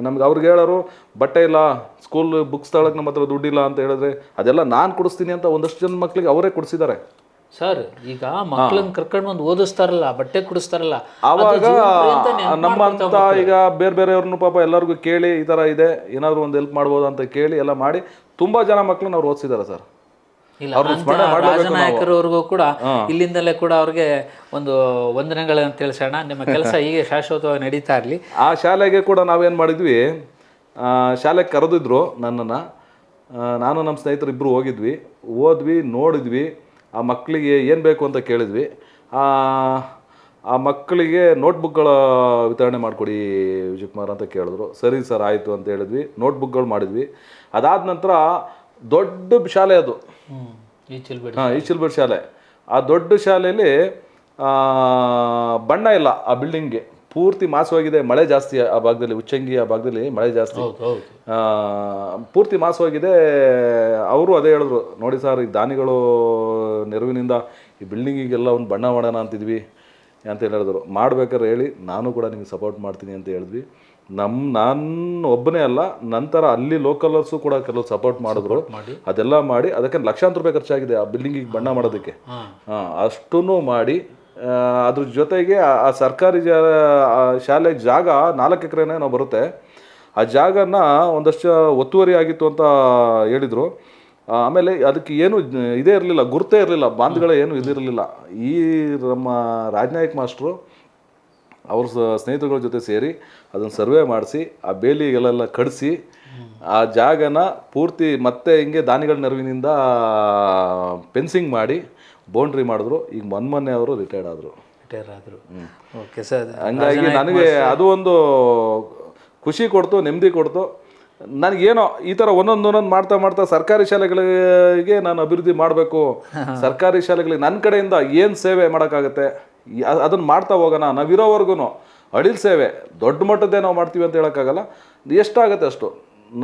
Speaker 3: ನಮ್ಗೆ ಅವ್ರಿಗೆ ಹೇಳೋರು, ಬಟ್ಟೆ ಇಲ್ಲ, ಸ್ಕೂಲ್ ಬುಕ್ಸ್ ತಗೊಳಕ್ಕೆ ನಮ್ಮ ಹತ್ರ ದುಡ್ಡಿಲ್ಲ ಅಂತ ಹೇಳಿದ್ರೆ, ಅದೆಲ್ಲ ನಾನು ಕೊಡಿಸ್ತೀನಿ ಅಂತ ಒಂದಷ್ಟು ಜನ ಮಕ್ಕಳಿಗೆ ಅವರೇ ಕೊಡಿಸಿದ್ದಾರೆ
Speaker 2: ಸರ್. ಈಗ ಮಕ್ಕಳನ್ನ ಕರ್ಕೊಂಡು ಬಂದು ಓದಿಸ್ತಾರಲ್ಲ, ಬಟ್ಟೆ ಕೊಡಿಸ್ತಾರಲ್ಲ,
Speaker 3: ಆವಾಗ ನಮ್ಮಂತ ಈಗ ಬೇರೆಯವ್ರನ್ನು ಪಾಪ ಎಲ್ಲರಿಗೂ ಕೇಳಿ ಈ ಥರ ಇದೆ, ಏನಾದರೂ ಒಂದು ಹೆಲ್ಪ್ ಮಾಡ್ಬೋದು ಅಂತ ಕೇಳಿ ಎಲ್ಲ ಮಾಡಿ ತುಂಬ ಜನ ಮಕ್ಕಳನ್ನ ಅವ್ರು ಓದಿಸಿದ್ದಾರೆ ಸರ್.
Speaker 2: ರಾಜನಾಯಕರವ್ರಿಗೂ ಕೂಡ ಇಲ್ಲಿಂದಲೇ ಕೂಡ ಅವ್ರಿಗೆ ಒಂದು ವಂದನೆಗಳನ್ನು ತಿಳಿಸೋಣ. ನಿಮ್ಮ ಕೆಲಸ ಹೀಗೆ ಶಾಶ್ವತವಾಗಿ ನಡೀತಾ ಇರಲಿ.
Speaker 3: ಆ ಶಾಲೆಗೆ ಕೂಡ ನಾವೇನು ಮಾಡಿದ್ವಿ, ಶಾಲೆಗೆ ಕರೆದಿದ್ರು ನನ್ನನ್ನು. ನಾನು ನಮ್ಮ ಸ್ನೇಹಿತರು ಇಬ್ಬರು ಹೋದ್ವಿ, ನೋಡಿದ್ವಿ. ಆ ಮಕ್ಕಳಿಗೆ ಏನು ಬೇಕು ಅಂತ ಕೇಳಿದ್ವಿ. ಆ ಮಕ್ಕಳಿಗೆ ನೋಟ್ಬುಕ್ಗಳ ವಿತರಣೆ ಮಾಡಿಕೊಡಿ ವಿಜಯಕುಮಾರ್ ಅಂತ ಕೇಳಿದ್ರು. ಸರಿ ಸರ್ ಆಯಿತು ಅಂತ ಹೇಳಿದ್ವಿ. ನೋಟ್ಬುಕ್ಗಳು ಮಾಡಿದ್ವಿ. ಅದಾದ ನಂತರ ದೊಡ್ಡ ಶಾಲೆ ಅದು, ಈಚಲುಗೂಡು ಶಾಲೆ. ಆ ದೊಡ್ಡ ಶಾಲೆಯಲ್ಲಿ ಬಣ್ಣ ಇಲ್ಲ, ಆ ಬಿಲ್ಡಿಂಗ್ಗೆ ಪೂರ್ತಿ ಮಾಸವಾಗಿದೆ. ಮಳೆ ಜಾಸ್ತಿ ಆ ಭಾಗದಲ್ಲಿ, ಉಚ್ಚಂಗಿ ಆ ಭಾಗದಲ್ಲಿ ಮಳೆ ಜಾಸ್ತಿ, ಪೂರ್ತಿ ಮಾಸವಾಗಿದೆ. ಅವರು ಅದೇ ಹೇಳಿದ್ರು, ನೋಡಿ ಸರ್, ಈ ದಾನಿಗಳು ನೆರವಿನಿಂದ ಈ ಬಿಲ್ಡಿಂಗಿಗೆಲ್ಲ ಒಂದು ಬಣ್ಣ ಮಾಡೋಣ ಅಂತಿದ್ವಿ ಅಂತ ಹೇಳಿದ್ರು. ಮಾಡ್ಬೇಕಾದ್ರೆ ಹೇಳಿ, ನಾನು ಕೂಡ ನಿಮಗೆ ಸಪೋರ್ಟ್ ಮಾಡ್ತೀನಿ ಅಂತ ಹೇಳಿದ್ವಿ. ನಾನು ಒಬ್ಬನೇ ಅಲ್ಲ, ನಂತರ ಅಲ್ಲಿ ಲೋಕಲರ್ಸು ಕೂಡ ಕೆಲವು ಸಪೋರ್ಟ್ ಮಾಡಿದ್ರು. ಅದೆಲ್ಲ ಮಾಡಿ ಅದಕ್ಕೆ ಲಕ್ಷಾಂತರ ರೂಪಾಯಿ ಖರ್ಚಾಗಿದೆ ಆ ಬಿಲ್ಡಿಂಗಿಗೆ ಬಣ್ಣ ಮಾಡೋದಕ್ಕೆ. ಅಷ್ಟೂ ಮಾಡಿ ಅದ್ರ ಜೊತೆಗೆ ಆ ಸರ್ಕಾರಿ ಶಾಲೆ ಜಾಗ 4 ಎಕರೆನೇ ನಾವು ಬರುತ್ತೆ. ಆ ಜಾಗನ ಒಂದಷ್ಟು ಒತ್ತುವರಿ ಆಗಿತ್ತು ಅಂತ ಹೇಳಿದರು. ಆಮೇಲೆ ಅದಕ್ಕೆ ಏನು ಇದೇ ಇರಲಿಲ್ಲ, ಗುರುತೇ ಇರಲಿಲ್ಲ, ಬಾಂಧ್ಗಳ ಏನು ಇದಿರಲಿಲ್ಲ. ಈ ನಮ್ಮ ರಾಜನಾಯಕ್ ಮಾಸ್ಟ್ರು ಅವ್ರ ಸ್ನೇಹಿತರುಗಳ ಜೊತೆ ಸೇರಿ ಅದನ್ನು ಸರ್ವೆ ಮಾಡಿಸಿ, ಆ ಬೇಲಿಗೆಲ್ಲ ಕಡಿಸಿ, ಆ ಜಾಗನ ಪೂರ್ತಿ ಮತ್ತೆ ಹಿಂಗೆ ದಾನಿಗಳ ನೆರವಿನಿಂದ ಫೆನ್ಸಿಂಗ್ ಮಾಡಿ ಬೌಂಡ್ರಿ ಮಾಡಿದ್ರು. ಈಗ ಮೊನ್ನೆ ಅವರು ರಿಟೈರ್ಡ್ ಆದರು.
Speaker 2: ರಿಟೈರ್ ಆದರು. Okay sir.
Speaker 3: ಹಂಗಾಗಿ ನನಗೆ ಅದು ಒಂದು ಖುಷಿ ಕೊಡ್ತು, ನೆಮ್ಮದಿ ಕೊಡ್ತು. ನನಗೇನೋ ಈ ಥರ ಒಂದೊಂದು ಮಾಡ್ತಾ ಮಾಡ್ತಾ ಸರ್ಕಾರಿ ಶಾಲೆಗಳಿಗೆ ನಾನು ಅಭಿವೃದ್ಧಿ ಮಾಡಬೇಕು, ಸರ್ಕಾರಿ ಶಾಲೆಗಳಿಗೆ ನನ್ನ ಕಡೆಯಿಂದ ಏನು ಸೇವೆ ಮಾಡೋಕ್ಕಾಗತ್ತೆ ಅದನ್ನು ಮಾಡ್ತಾ ಹೋಗೋಣ. ನಾವಿರೋವರೆಗೂ ಅಡಿಲ್ ಸೇವೆ ದೊಡ್ಡ ಮಟ್ಟದ್ದೇ ನಾವು ಮಾಡ್ತೀವಿ ಅಂತ ಹೇಳೋಕ್ಕಾಗಲ್ಲ, ಎಷ್ಟಾಗುತ್ತೆ ಅಷ್ಟು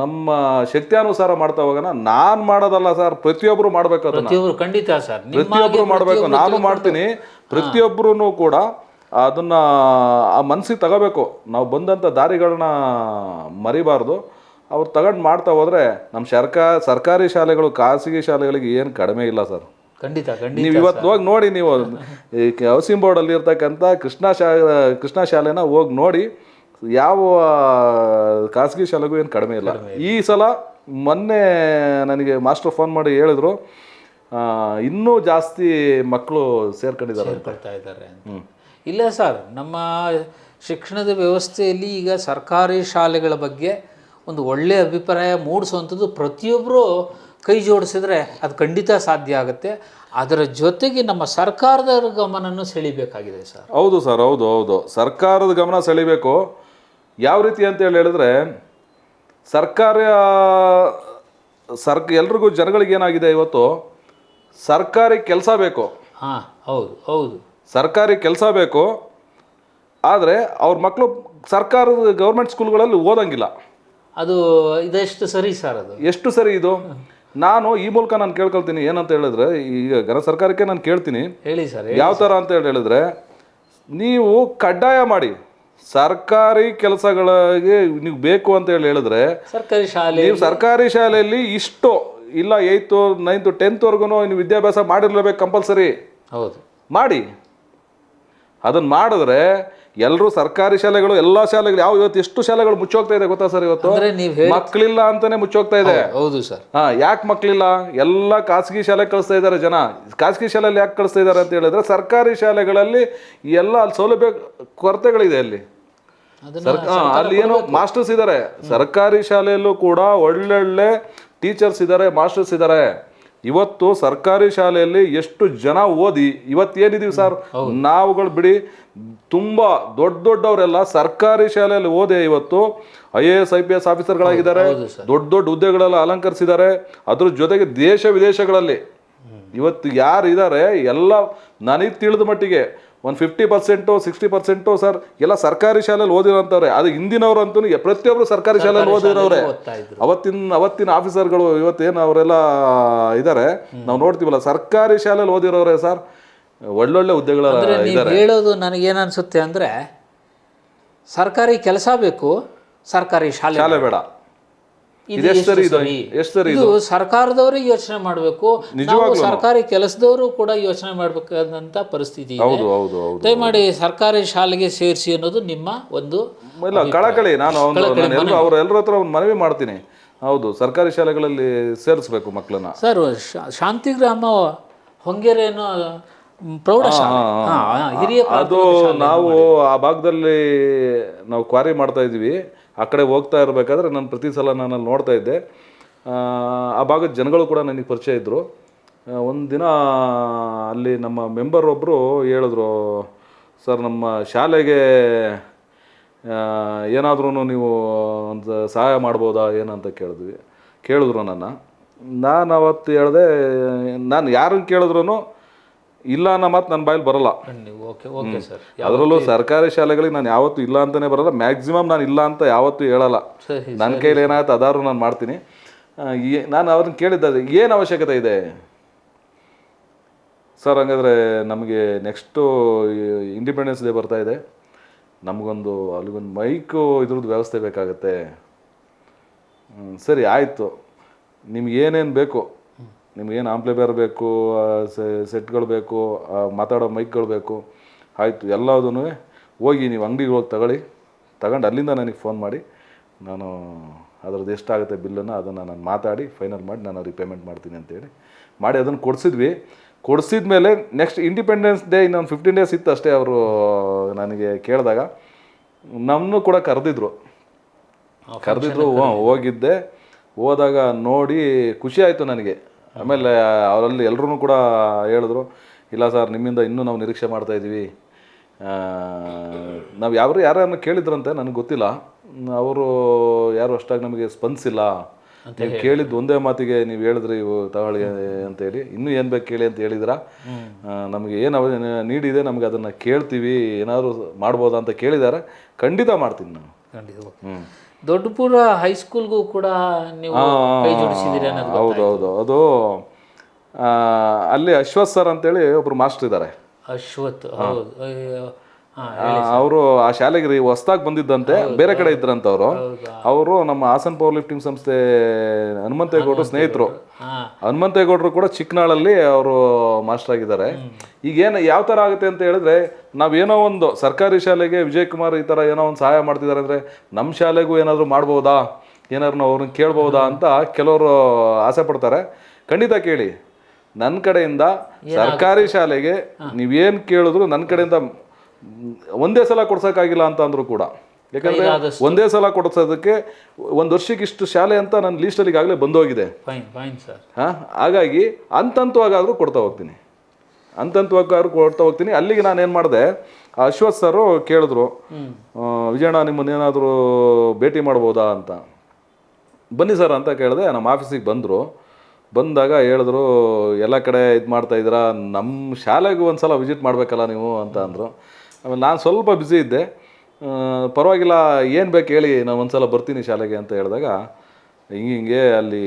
Speaker 3: ನಮ್ಮ ಶಕ್ತಿಯಾನುಸಾರ ಮಾಡ್ತಾ ಹೋಗೋಣ. ನಾನು ಮಾಡೋದಲ್ಲ ಸರ್, ಪ್ರತಿಯೊಬ್ಬರು ಮಾಡಬೇಕು, ಅದನ್ನು
Speaker 2: ಖಂಡಿತ ಸರ್,
Speaker 3: ಪ್ರತಿಯೊಬ್ಬರು ಮಾಡಬೇಕು. ನಾನು ಮಾಡ್ತೀನಿ, ಪ್ರತಿಯೊಬ್ಬರೂ ಕೂಡ ಅದನ್ನು ಆ ಮನಸ್ಸಿಗೆ ತಗೋಬೇಕು. ನಾವು ಬಂದಂಥ ದಾರಿಗಳನ್ನ ಮರಿಬಾರ್ದು. ಅವ್ರು ತಗೊಂಡು ಮಾಡ್ತಾ ಹೋದರೆ ನಮ್ಮ ಸರ್ಕಾರಿ ಶಾಲೆಗಳು ಖಾಸಗಿ ಶಾಲೆಗಳಿಗೆ ಏನು ಕಡಿಮೆ ಇಲ್ಲ ಸರ್.
Speaker 2: ಖಂಡಿತ ಖಂಡಿತ.
Speaker 3: ನೀವು ಇವತ್ತು ಹೋಗಿ ನೋಡಿ, ನೀವು ಈ ಹೌಸಿಂಗ್ ಬೋರ್ಡಲ್ಲಿ ಇರ್ತಕ್ಕಂಥ ಕೃಷ್ಣ ಶಾಲೆನ ಹೋಗಿ ನೋಡಿ, ಯಾವ ಖಾಸಗಿ ಶಾಲೆಗೂ ಏನು ಕಡಿಮೆ ಇಲ್ಲ. ಈ ಸಲ ಮೊನ್ನೆ ನನಗೆ ಮಾಸ್ಟರ್ ಫೋನ್ ಮಾಡಿ ಹೇಳಿದ್ರು, ಇನ್ನೂ ಜಾಸ್ತಿ ಮಕ್ಕಳು
Speaker 2: ಸೇರ್ಕೊಳ್ತಾ ಇದ್ದಾರೆ. ಇಲ್ಲ ಸರ್, ನಮ್ಮ ಶಿಕ್ಷಣದ ವ್ಯವಸ್ಥೆಯಲ್ಲಿ ಈಗ ಸರ್ಕಾರಿ ಶಾಲೆಗಳ ಬಗ್ಗೆ ಒಂದು ಒಳ್ಳೆಯ ಅಭಿಪ್ರಾಯ ಮೂಡಿಸುವಂಥದ್ದು ಪ್ರತಿಯೊಬ್ಬರು ಕೈ ಜೋಡಿಸಿದ್ರೆ ಅದು ಖಂಡಿತ ಸಾಧ್ಯ ಆಗುತ್ತೆ. ಅದರ ಜೊತೆಗೆ ನಮ್ಮ ಸರ್ಕಾರದ ಗಮನವನ್ನು ಸೆಳಿಬೇಕಾಗಿದೆ ಸರ್.
Speaker 3: ಹೌದು ಸರ್, ಹೌದು. ಸರ್ಕಾರದ ಗಮನ ಸೆಳಿಬೇಕು. ಯಾವ ರೀತಿ ಅಂತ ಹೇಳಿದ್ರೆ, ಎಲ್ರಿಗೂ ಜನಗಳಿಗೆ ಏನಾಗಿದೆ ಇವತ್ತು, ಸರ್ಕಾರಿ ಕೆಲಸ ಬೇಕು.
Speaker 2: ಹಾಂ, ಹೌದು.
Speaker 3: ಸರ್ಕಾರಿ ಕೆಲಸ ಬೇಕು, ಆದರೆ ಅವ್ರ ಮಕ್ಕಳು ಸರ್ಕಾರದ ಗೌರ್ಮೆಂಟ್ ಸ್ಕೂಲ್ಗಳಲ್ಲಿ ಓದಂಗಿಲ್ಲ.
Speaker 2: ಅದು ಇದೆಷ್ಟು ಸರಿ ಸರ್? ಅದು ಎಷ್ಟು
Speaker 3: ಸರಿ ಇದು? ನಾನು ಈ ಮೂಲಕ ನಾನು ಕೇಳ್ಕೊಳ್ತೀನಿ, ಏನಂತ ಹೇಳಿದ್ರೆ, ಈಗ ಘನ ಸರ್ಕಾರಕ್ಕೆ ನಾನು ಕೇಳ್ತೀನಿ,
Speaker 2: ಹೇಳಿ ಸರ್,
Speaker 3: ಯಾವ ಥರ ಅಂತ ಹೇಳಿದ್ರೆ, ನೀವು ಕಡ್ಡಾಯ ಮಾಡಿ ಸರ್ಕಾರಿ ಕೆಲಸಗಳಿಗೆ ನೀವು ಬೇಕು ಅಂತ ಹೇಳಿದ್ರೆ, ನೀವು ಸರ್ಕಾರಿ ಶಾಲೆಯಲ್ಲಿ ಇಷ್ಟು ಇಲ್ಲ 8th 9th 10th ನೀವು ವಿದ್ಯಾಭ್ಯಾಸ ಮಾಡಿರ್ಲೇಬೇಕು ಕಂಪಲ್ಸರಿ.
Speaker 2: ಹೌದು,
Speaker 3: ಮಾಡಿ. ಅದನ್ನು ಮಾಡಿದ್ರೆ ಎಲ್ಲರೂ ಸರ್ಕಾರಿ ಶಾಲೆಗಳು, ಎಲ್ಲ ಶಾಲೆಗಳು, ಇವತ್ತು ಎಷ್ಟು ಶಾಲೆಗಳು ಮುಚ್ಚೋಗ್ತಾ ಇದೆ ಗೊತ್ತಾ ಸರ್? ಇವತ್ತು ಮಕ್ಕಳಿಲ್ಲ ಅಂತಾನೆ ಮುಚ್ಚೋಗ್ತಾ ಇದೆ.
Speaker 2: ಹೌದು ಸರ್.
Speaker 3: ಯಾಕೆ ಮಕ್ಕಳಿಲ್ಲ? ಎಲ್ಲ ಖಾಸಗಿ ಶಾಲೆಗೆ ಕಳಿಸ್ತಾ ಇದ್ದಾರೆ ಜನ. ಖಾಸಗಿ ಶಾಲೆಯಲ್ಲಿ ಯಾಕೆ ಕಳಿಸ್ತಾ ಇದ್ದಾರೆ ಅಂತ ಹೇಳಿದ್ರೆ, ಸರ್ಕಾರಿ ಶಾಲೆಗಳಲ್ಲಿ ಎಲ್ಲ ಅಲ್ಲಿ ಸೌಲಭ್ಯ ಕೊರತೆಗಳಿದೆ. ಅಲ್ಲಿ ಏನು ಮಾಸ್ಟರ್ಸ್ ಇದ್ದಾರೆ, ಸರ್ಕಾರಿ ಶಾಲೆಯಲ್ಲೂ ಕೂಡ ಒಳ್ಳೊಳ್ಳೆ ಟೀಚರ್ಸ್ ಇದ್ದಾರೆ, ಮಾಸ್ಟರ್ಸ್ ಇದ್ದಾರೆ. ಇವತ್ತು ಸರ್ಕಾರಿ ಶಾಲೆಯಲ್ಲಿ ಎಷ್ಟು ಜನ ಓದಿ ಇವತ್ತೇನಿದೀವಿ ಸರ್, ನಾವುಗಳು ಬಿಡಿ, ತುಂಬಾ ದೊಡ್ಡವರೆಲ್ಲ ಸರ್ಕಾರಿ ಶಾಲೆಯಲ್ಲಿ ಓದಿ ಇವತ್ತು IAS IPS ಆಫೀಸರ್ಗಳಾಗಿದ್ದಾರೆ, ದೊಡ್ಡ ಹುದ್ದೆಗಳೆಲ್ಲ ಅಲಂಕರಿಸಿದ್ದಾರೆ. ಅದ್ರ ಜೊತೆಗೆ ದೇಶ ವಿದೇಶಗಳಲ್ಲಿ ಇವತ್ತು ಯಾರು ಇದ್ದಾರೆ ಎಲ್ಲ ನನಗೆ ತಿಳಿದ ಮಟ್ಟಿಗೆ ಒಂದು 50% 60% ಸರ್ ಎಲ್ಲ ಸರ್ಕಾರಿ ಶಾಲೆಯಲ್ಲಿ ಓದಿರೋಂಥವ್ರೆ. ಅದು ಹಿಂದಿನವರು ಅಂತೂ ಪ್ರತಿಯೊಬ್ಬರು ಸರ್ಕಾರಿ ಶಾಲೆಯಲ್ಲಿ ಓದಿರೋರೆ. ಅವತ್ತಿನ ಆಫೀಸರ್ಗಳು ಇವತ್ತೇನು ಅವರೆಲ್ಲ ಇದ್ದಾರೆ, ನಾವು ನೋಡ್ತೀವಲ್ಲ, ಸರ್ಕಾರಿ ಶಾಲೆಯಲ್ಲಿ ಓದಿರೋರೆ ಸರ್, ಒಳ್ಳೊಳ್ಳೆ ಹುದ್ದೆಗಳ ಇದ್ದಾರೆ.
Speaker 2: ಹೇಳೋದು ನನಗೇನು ಅನ್ಸುತ್ತೆ ಅಂದರೆ, ಸರ್ಕಾರಿ ಕೆಲಸ ಬೇಕು, ಸರ್ಕಾರಿ ಶಾಲೆ ಬೇಡ. ಇದು ಸರ್ಕಾರದವರಿಗೆ ಯೋಚನೆ ಮಾಡಬೇಕು, ಸರ್ಕಾರಿ ಕೆಲಸದವರು ಕೂಡ ಯೋಚನೆ ಮಾಡಬೇಕಾದಂತ ಪರಿಸ್ಥಿತಿ ಇದೆ. ದಯಮಾಡಿ ಸರ್ಕಾರಿ ಶಾಲೆಗೆ ಸೇರಿಸಿ ಅನ್ನೋದು ನಿಮ್ಮ ಒಂದು
Speaker 3: ಕಳಕಳಿ. ನಾನು ಅವರೆಲ್ಲರ ಹತ್ರ ಒಂದು ಮನವಿ ಮಾಡ್ತೀನಿ. ಹೌದು, ಸರ್ಕಾರಿ ಶಾಲೆಗಳಲ್ಲಿ ಸೇರಿಸಬೇಕು ಮಕ್ಕಳನ್ನ.
Speaker 2: ಸರ್, ಶಾಂತಿಗ್ರಾಮ ಹೊಂಗೆರೆನೋ ಪ್ರೌಢಶಾಲೆ,
Speaker 3: ಅದು ನಾವು ಆ ಭಾಗದಲ್ಲಿ ನಾವು ಕ್ವಾರಿ ಮಾಡ್ತಾ ಇದ್ವಿ. ಆ ಕಡೆ ಹೋಗ್ತಾ ಇರಬೇಕಾದ್ರೆ ನಾನು ಪ್ರತಿ ಸಲ ನಾನು ನೋಡ್ತಾ ಇದ್ದೆ. ಆ ಭಾಗದ ಜನಗಳು ಕೂಡ ನನಗೆ ಪರಿಚಯ ಇದ್ದರು. ಒಂದು ದಿನ ಅಲ್ಲಿ ನಮ್ಮ ಮೆಂಬರ್ ಒಬ್ಬರು ಹೇಳಿದ್ರು, ಸರ್ ನಮ್ಮ ಶಾಲೆಗೆ ಏನಾದ್ರೂ ನೀವು ಒಂದು ಸಹಾಯ ಮಾಡ್ಬೋದಾ ಏನಂತ ಕೇಳಿದ್ರು ನಾನು ಅವತ್ತು ಹೇಳಿದೆ, ನಾನು ಯಾರನ್ನು ಕೇಳಿದ್ರು ಇಲ್ಲ ಅನ್ನೋ ಮಾತು ನನ್ನ ಬಾಯಲ್ಲಿ ಬರಲ್ಲ. ಅದರಲ್ಲೂ ಸರ್ಕಾರಿ ಶಾಲೆಗಳಿಗೆ ನಾನು ಯಾವತ್ತೂ ಇಲ್ಲ ಅಂತಲೇ ಬರಲ್ಲ. ಮ್ಯಾಕ್ಸಿಮಮ್ ನಾನು ಇಲ್ಲ ಅಂತ ಯಾವತ್ತೂ ಹೇಳಲ್ಲ. ನನ್ನ ಕೈಲಿ ಏನಾಗುತ್ತೆ ಅದಾದ್ರೂ ನಾನು ಮಾಡ್ತೀನಿ. ನಾನು ಅವ್ರನ್ನ ಕೇಳಿದ್ದೆ, ಏನು ಅವಶ್ಯಕತೆ ಇದೆ ಸರ್? ಹಂಗಾದ್ರೆ ನಮಗೆ ನೆಕ್ಸ್ಟು ಇಂಡಿಪೆಂಡೆನ್ಸ್ ಡೇ ಬರ್ತಾ ಇದೆ, ಅಲ್ಲಿಗೊಂದು ಮೈಕು ಇದ್ರದ್ದು ವ್ಯವಸ್ಥೆ ಬೇಕಾಗತ್ತೆ. ಸರಿ ಆಯಿತು, ನಿಮ್ಗೇನೇನು ಬೇಕು, ನಿಮ್ಗೇನು ಆಂಪ್ಲಿಫೈಯರ್ ಬೇಕು, ಸೆಟ್ಗಳು ಬೇಕು, ಮಾತಾಡೋ ಮೈಕ್ಗಳು ಬೇಕು, ಆಯಿತು, ಎಲ್ಲದೂ ಹೋಗಿ ನೀವು ಅಂಗಡಿಗೆ ಹೋಗಿ ತಗೊಂಡು ಅಲ್ಲಿಂದ ನನಗೆ ಫೋನ್ ಮಾಡಿ, ನಾನು ಅದರದ್ದು ಎಷ್ಟಾಗುತ್ತೆ ಬಿಲ್ಲನ್ನು ಅದನ್ನು ನಾನು ಮಾತಾಡಿ ಫೈನಲ್ ಮಾಡಿ ನಾನು ಅವ್ರಿಗೆ ಪೇಮೆಂಟ್ ಮಾಡ್ತೀನಿ ಅಂತೇಳಿ ಮಾಡಿ ಅದನ್ನು ಕೊಡಿಸಿದ್ಮೇಲೆ ನೆಕ್ಸ್ಟ್ ಇಂಡಿಪೆಂಡೆನ್ಸ್ ಡೇ ಇನ್ನೊಂದು 15 days ಇತ್ತು ಅಷ್ಟೇ. ಅವರು ನನಗೆ ಕೇಳಿದಾಗ ನಮ್ಮನ್ನು ಕೂಡ ಕರೆದಿದ್ರು. ಹೋಗಿದ್ದೆ. ಹೋದಾಗ ನೋಡಿ ಖುಷಿ ಆಯಿತು ನನಗೆ. ಆಮೇಲೆ ಅವರಲ್ಲಿ ಎಲ್ಲರೂ ಕೂಡ ಹೇಳಿದ್ರು, ಇಲ್ಲ ಸರ್ ನಿಮ್ಮಿಂದ ಇನ್ನೂ ನಾವು ನಿರೀಕ್ಷೆ ಮಾಡ್ತಾಯಿದ್ದೀವಿ, ನಾವು ಯಾರನ್ನು ಕೇಳಿದ್ರಂತೆ ನನಗೆ ಗೊತ್ತಿಲ್ಲ, ಅವರು ಯಾರು ಅಷ್ಟಾಗಿ ನಮಗೆ ಸ್ಪಂದಿಸಿಲ್ಲ, ನೀವು ಕೇಳಿದ್ದು ಒಂದೇ ಮಾತಿಗೆ ನೀವು ಹೇಳಿದ್ರಿ ಇವು ತಗೊಳ್ಳಿ ಅಂತೇಳಿ, ಇನ್ನೂ ಏನು ಬೇಕು ಕೇಳಿ ಅಂತ ಹೇಳಿದ್ರ, ನಮಗೆ ಏನು ನೀಡಿದೆ ನಮಗೆ ಅದನ್ನು ಕೇಳ್ತೀವಿ, ಏನಾದರೂ ಮಾಡ್ಬೋದಾ ಅಂತ ಕೇಳಿದ್ದಾರೆ, ಖಂಡಿತ ಮಾಡ್ತೀನಿ ನಾನು.
Speaker 2: ಖಂಡಿತ. ದೊಡ್ಡಪುರ ಹೈಸ್ಕೂಲ್ಗೂ ಕೂಡ ನೀವು ಕೈ ಜೋಡಿಸಿದ್ದೀರಿ ಅನ್ನೋದು.
Speaker 3: ಹೌದೌದು, ಅದು ಅಲ್ಲಿ ಅಶ್ವಥ್ ಸರ್ ಅಂತೇಳಿ ಒಬ್ರು ಮಾಸ್ಟರ್ ಇದ್ದಾರೆ.
Speaker 2: ಅಶ್ವಥ್, ಹೌದು.
Speaker 3: ಅವರು ಆ ಶಾಲೆಗೆ ಹೊಸದಾಗಿ ಬಂದಿದ್ದಂತೆ, ಬೇರೆ ಕಡೆ ಇದ್ರಂತ ಅವರು ನಮ್ಮ ಹಾಸನ್ ಪವರ್ ಲಿಫ್ಟಿಂಗ್ ಸಂಸ್ಥೆ ಹನುಮಂತೇಗೌಡರು ಸ್ನೇಹಿತರು. ಹನುಮಂತೇಗೌಡರು ಕೂಡ ಚಿಕ್ಕನಾಳಲ್ಲಿ ಅವರು ಮಾಸ್ಟರ್ ಆಗಿದ್ದಾರೆ. ಈಗೇನು ಯಾವ ಥರ ಆಗುತ್ತೆ ಅಂತ ಹೇಳಿದ್ರೆ, ನಾವೇನೋ ಒಂದು ಸರ್ಕಾರಿ ಶಾಲೆಗೆ ವಿಜಯ್ ಕುಮಾರ್ ಈ ಥರ ಏನೋ ಒಂದು ಸಹಾಯ ಮಾಡ್ತಿದ್ದಾರೆ ಅಂದರೆ ನಮ್ಮ ಶಾಲೆಗೂ ಏನಾದರೂ ಮಾಡ್ಬೋದಾ, ಏನಾದ್ರು ನಾವು ಅವ್ರನ್ನ ಕೇಳ್ಬೋದಾ ಅಂತ ಕೆಲವರು ಆಸೆ ಪಡ್ತಾರೆ. ಖಂಡಿತ ಕೇಳಿ, ನನ್ನ ಕಡೆಯಿಂದ ಸರ್ಕಾರಿ ಶಾಲೆಗೆ ನೀವೇನು ಕೇಳಿದ್ರು ನನ್ನ ಕಡೆಯಿಂದ ಒಂದೇ ಸಲ ಕೊಡ್ಸೋಕ್ಕಾಗಿಲ್ಲ ಅಂತ ಅಂದರೂ ಕೂಡ, ಯಾಕಂದರೆ ಒಂದೇ ಸಲ ಕೊಡಿಸೋದಕ್ಕೆ ಒಂದು ವರ್ಷಕ್ಕೆ ಇಷ್ಟು ಶಾಲೆ ಅಂತ ನನ್ನ ಲೀಸ್ಟಲ್ಲಿ ಈಗಾಗಲೇ ಬಂದೋಗಿದೆ. ಹಾಗಾಗಿ ಹಂತಂತವಾಗಾದರೂ ಕೊಡ್ತಾ ಹೋಗ್ತೀನಿ, ಅಲ್ಲಿಗೆ ನಾನು ಏನು ಮಾಡಿದೆ, ಅಶ್ವಥ್ ಸರು ಕೇಳಿದ್ರು, ವಿಜಯಣ್ಣ ನಿಮ್ಮನ್ನೇನಾದರೂ ಭೇಟಿ ಮಾಡ್ಬೋದಾ ಅಂತ. ಬನ್ನಿ ಸರ್ ಅಂತ ಕೇಳಿದೆ. ನಮ್ಮ ಆಫೀಸಿಗೆ ಬಂದಾಗ ಹೇಳಿದ್ರು, ಎಲ್ಲ ಕಡೆ ಇದು ಮಾಡ್ತಾಯಿದ್ದೀರಾ, ನಮ್ಮ ಶಾಲೆಗೂ ಒಂದು ಸಲ ವಿಸಿಟ್ ಮಾಡಬೇಕಲ್ಲ ನೀವು ಅಂತ ಅಂದರು. ಆಮೇಲೆ ನಾನು ಸ್ವಲ್ಪ ಬ್ಯುಸಿ ಇದ್ದೆ, ಪರವಾಗಿಲ್ಲ ಏನು ಬೇಕು ಹೇಳಿ, ನಾನು ಒಂದು ಸಲ ಬರ್ತೀನಿ ಶಾಲೆಗೆ ಅಂತ ಹೇಳಿದಾಗ, ಹಿಂಗೆ ಅಲ್ಲಿ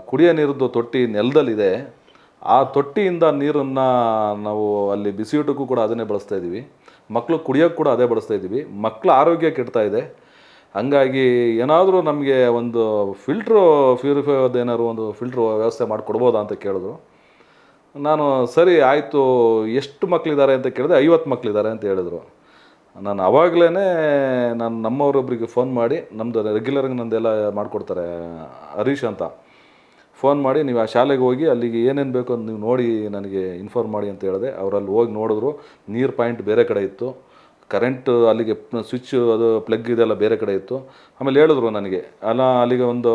Speaker 3: ಕುಡಿಯೋ ನೀರದ್ದು ತೊಟ್ಟಿ ನೆಲದಲ್ಲಿದೆ, ಆ ತೊಟ್ಟಿಯಿಂದ ನೀರನ್ನು ನಾವು ಅಲ್ಲಿ ಬಿಸಿಯೂಟಕ್ಕೂ ಕೂಡ ಅದನ್ನೇ ಬಳಸ್ತಾ ಇದ್ದೀವಿ, ಮಕ್ಕಳು ಕುಡಿಯೋಕ್ಕೆ ಕೂಡ ಅದೇ ಬಳಸ್ತಾ ಇದ್ದೀವಿ, ಮಕ್ಕಳ ಆರೋಗ್ಯ ಕೆಡ್ತಾ ಇದೆ, ಹಂಗಾಗಿ ಏನಾದರೂ ನಮಗೆ ಒಂದು ಪ್ಯೂರಿಫೈ ಏನಾದ್ರು ಒಂದು ಫಿಲ್ಟ್ರ್ ವ್ಯವಸ್ಥೆ ಮಾಡಿಕೊಡ್ಬೋದಾ ಅಂತ ಕೇಳಿದ್ರು. ನಾನು ಸರಿ ಆಯಿತು, ಎಷ್ಟು ಮಕ್ಕಳಿದ್ದಾರೆ ಅಂತ ಕೇಳಿದೆ. 50 ಮಕ್ಕಳಿದ್ದಾರೆ ಅಂತ ಹೇಳಿದ್ರು. ನಾನು ಆವಾಗಲೇ ನಮ್ಮವರೊಬ್ಬರಿಗೆ ಫೋನ್ ಮಾಡಿ, ನಮ್ಮದು ರೆಗ್ಯುಲರ್ಗೆ ನಂದೆಲ್ಲ ಮಾಡಿಕೊಡ್ತಾರೆ ಹರೀಶ್ ಅಂತ, ಫೋನ್ ಮಾಡಿ ನೀವು ಆ ಶಾಲೆಗೆ ಹೋಗಿ ಅಲ್ಲಿಗೆ ಏನೇನು ಬೇಕೋ ಅಂತ ನೀವು ನೋಡಿ ನನಗೆ ಇನ್ಫಾರ್ಮ್ ಮಾಡಿ ಅಂತ ಹೇಳಿದೆ. ಅವರಲ್ಲಿ ಹೋಗಿ ನೋಡಿದ್ರು, ನೀರು ಪಾಯಿಂಟ್ ಬೇರೆ ಕಡೆ ಇತ್ತು, ಕರೆಂಟ್ ಅಲ್ಲಿಗೆ ಸ್ವಿಚ್ ಅದು ಪ್ಲಗ್ ಇದೆಲ್ಲ ಬೇರೆ ಕಡೆ ಇತ್ತು. ಆಮೇಲೆ ಹೇಳಿದ್ರು ನನಗೆ, ಅಲ್ಲಿಗೆ ಒಂದು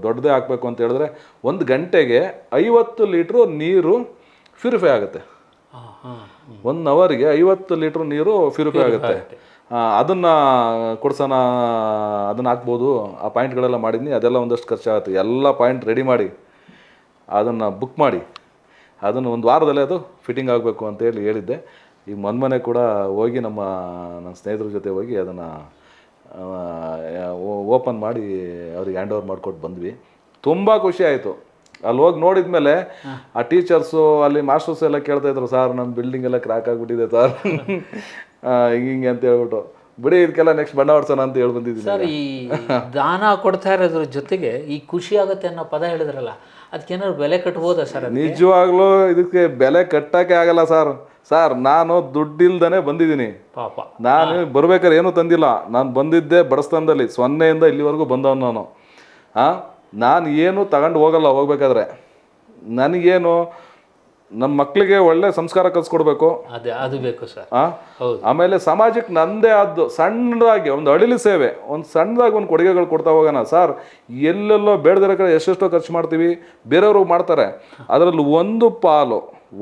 Speaker 3: ದೊಡ್ಡದೇ ಹಾಕಬೇಕು ಅಂತ ಹೇಳಿದ್ರೆ 1 ಗಂಟೆಗೆ 50 ಲೀಟ್ರು ನೀರು ಪ್ಯೂರಿಫೈ ಆಗುತ್ತೆ. 1 ಅವರ್ಗೆ 50 ಲೀಟ್ರ್ ನೀರು ಪ್ಯೂರಿಫೈ ಆಗುತ್ತೆ. ಅದನ್ನು ಕೊಡ್ಸೋಣ, ಅದನ್ನು ಹಾಕ್ಬೋದು, ಆ ಪಾಯಿಂಟ್ಗಳೆಲ್ಲ ಮಾಡಿದ್ನಿ, ಅದೆಲ್ಲ ಒಂದಷ್ಟು ಖರ್ಚಾಗುತ್ತೆ. ಎಲ್ಲ ಪಾಯಿಂಟ್ ರೆಡಿ ಮಾಡಿ ಅದನ್ನು ಬುಕ್ ಮಾಡಿ ಅದನ್ನು 1 ವಾರದಲ್ಲೇ ಅದು ಫಿಟ್ಟಿಂಗ್ ಆಗಬೇಕು ಅಂತೇಳಿ ಹೇಳಿದ್ದೆ. ಈಗ ಮೊನ್ನೆ ಕೂಡ ಹೋಗಿ ನನ್ನ ಸ್ನೇಹಿತರ ಜೊತೆ ಹೋಗಿ ಅದನ್ನು ಓಪನ್ ಮಾಡಿ ಅವ್ರಿಗೆ ಹ್ಯಾಂಡ್ ಓವರ್ ಮಾಡಿಕೊಟ್ಟು ಬಂದ್ವಿ. ತುಂಬ ಖುಷಿ ಆಯಿತು. ಅಲ್ಲಿ ಹೋಗಿ ನೋಡಿದ ಮೇಲೆ ಆ ಟೀಚರ್ಸು ಅಲ್ಲಿ ಮಾಸ್ಟರ್ಸ್ ಎಲ್ಲ ಕೇಳ್ತಾಯಿದ್ರು, ಸರ್ ನಮ್ಮ ಬಿಲ್ಡಿಂಗ್ ಎಲ್ಲ ಕ್ರ್ಯಾಕ್ ಆಗಿಬಿಟ್ಟಿದೆ ಸರ್ ಹಿಂಗೆ ಅಂತ ಹೇಳ್ಬಿಟ್ಟು, ಬಿಡಿ ಇದಕ್ಕೆಲ್ಲ ನೆಕ್ಸ್ಟ್ ಬಣ್ಣ ಹೊಡ್ಸೋಣ ಅಂತ ಹೇಳಿ ಬಂದಿದ್ದೀನಿ
Speaker 2: ಸರ್. ಈ ದಾನ ಕೊಡ್ತಾ ಇರೋದ್ರ ಜೊತೆಗೆ ಈ ಖುಷಿ ಆಗುತ್ತೆ ಅನ್ನೋ ಪದ ಹೇಳಿದ್ರಲ್ಲ, ಅದಕ್ಕೇನಾದ್ರು ಬೆಲೆ ಕಟ್ಬೋದಾ ಸರ್?
Speaker 3: ನಿಜವಾಗ್ಲೂ ಇದಕ್ಕೆ ಬೆಲೆ ಕಟ್ಟೋಕ್ಕೆ ಆಗಲ್ಲ ಸರ್. ನಾನು ದುಡ್ಡಿಲ್ದೇ ಬಂದಿದ್ದೀನಿ. ಪಾಪ ನಾನು ಬರ್ಬೇಕಾದ್ರೆ ಏನೂ ತಂದಿಲ್ಲ. ನಾನು ಬಂದಿದ್ದೆ ಬಡಸ್ತಾನದಲ್ಲಿ, 0ಇಂದ ಇಲ್ಲಿವರೆಗೂ ಬಂದವನು ನಾನು ಏನು ತಗೊಂಡು ಹೋಗ್ಬೇಕಾದ್ರೆ ನನಗೇನು ನಮ್ಮ ಮಕ್ಕಳಿಗೆ ಒಳ್ಳೆ ಸಂಸ್ಕಾರ ಕಲಿಸ್ಕೊಡ್ಬೇಕು,
Speaker 2: ಅದು ಬೇಕು ಸರ್.
Speaker 3: ಆಮೇಲೆ ಸಮಾಜಕ್ಕೆ ನಂದೇ ಆದ್ದು ಸಣ್ಣದಾಗಿ ಒಂದು ಅಳಿಲು ಸೇವೆ, ಒಂದು ಸಣ್ಣದಾಗಿ ಒಂದು ಕೊಡುಗೆಗಳು ಕೊಡ್ತಾ ಹೋಗೋಣ ಸರ್. ಎಲ್ಲೆಲ್ಲೋ ಬೇಡದಿರೋ ಕಡೆ ಎಷ್ಟೆಷ್ಟೋ ಖರ್ಚು ಮಾಡ್ತೀವಿ, ಬೇರೆಯವರು ಮಾಡ್ತಾರೆ, ಅದರಲ್ಲಿ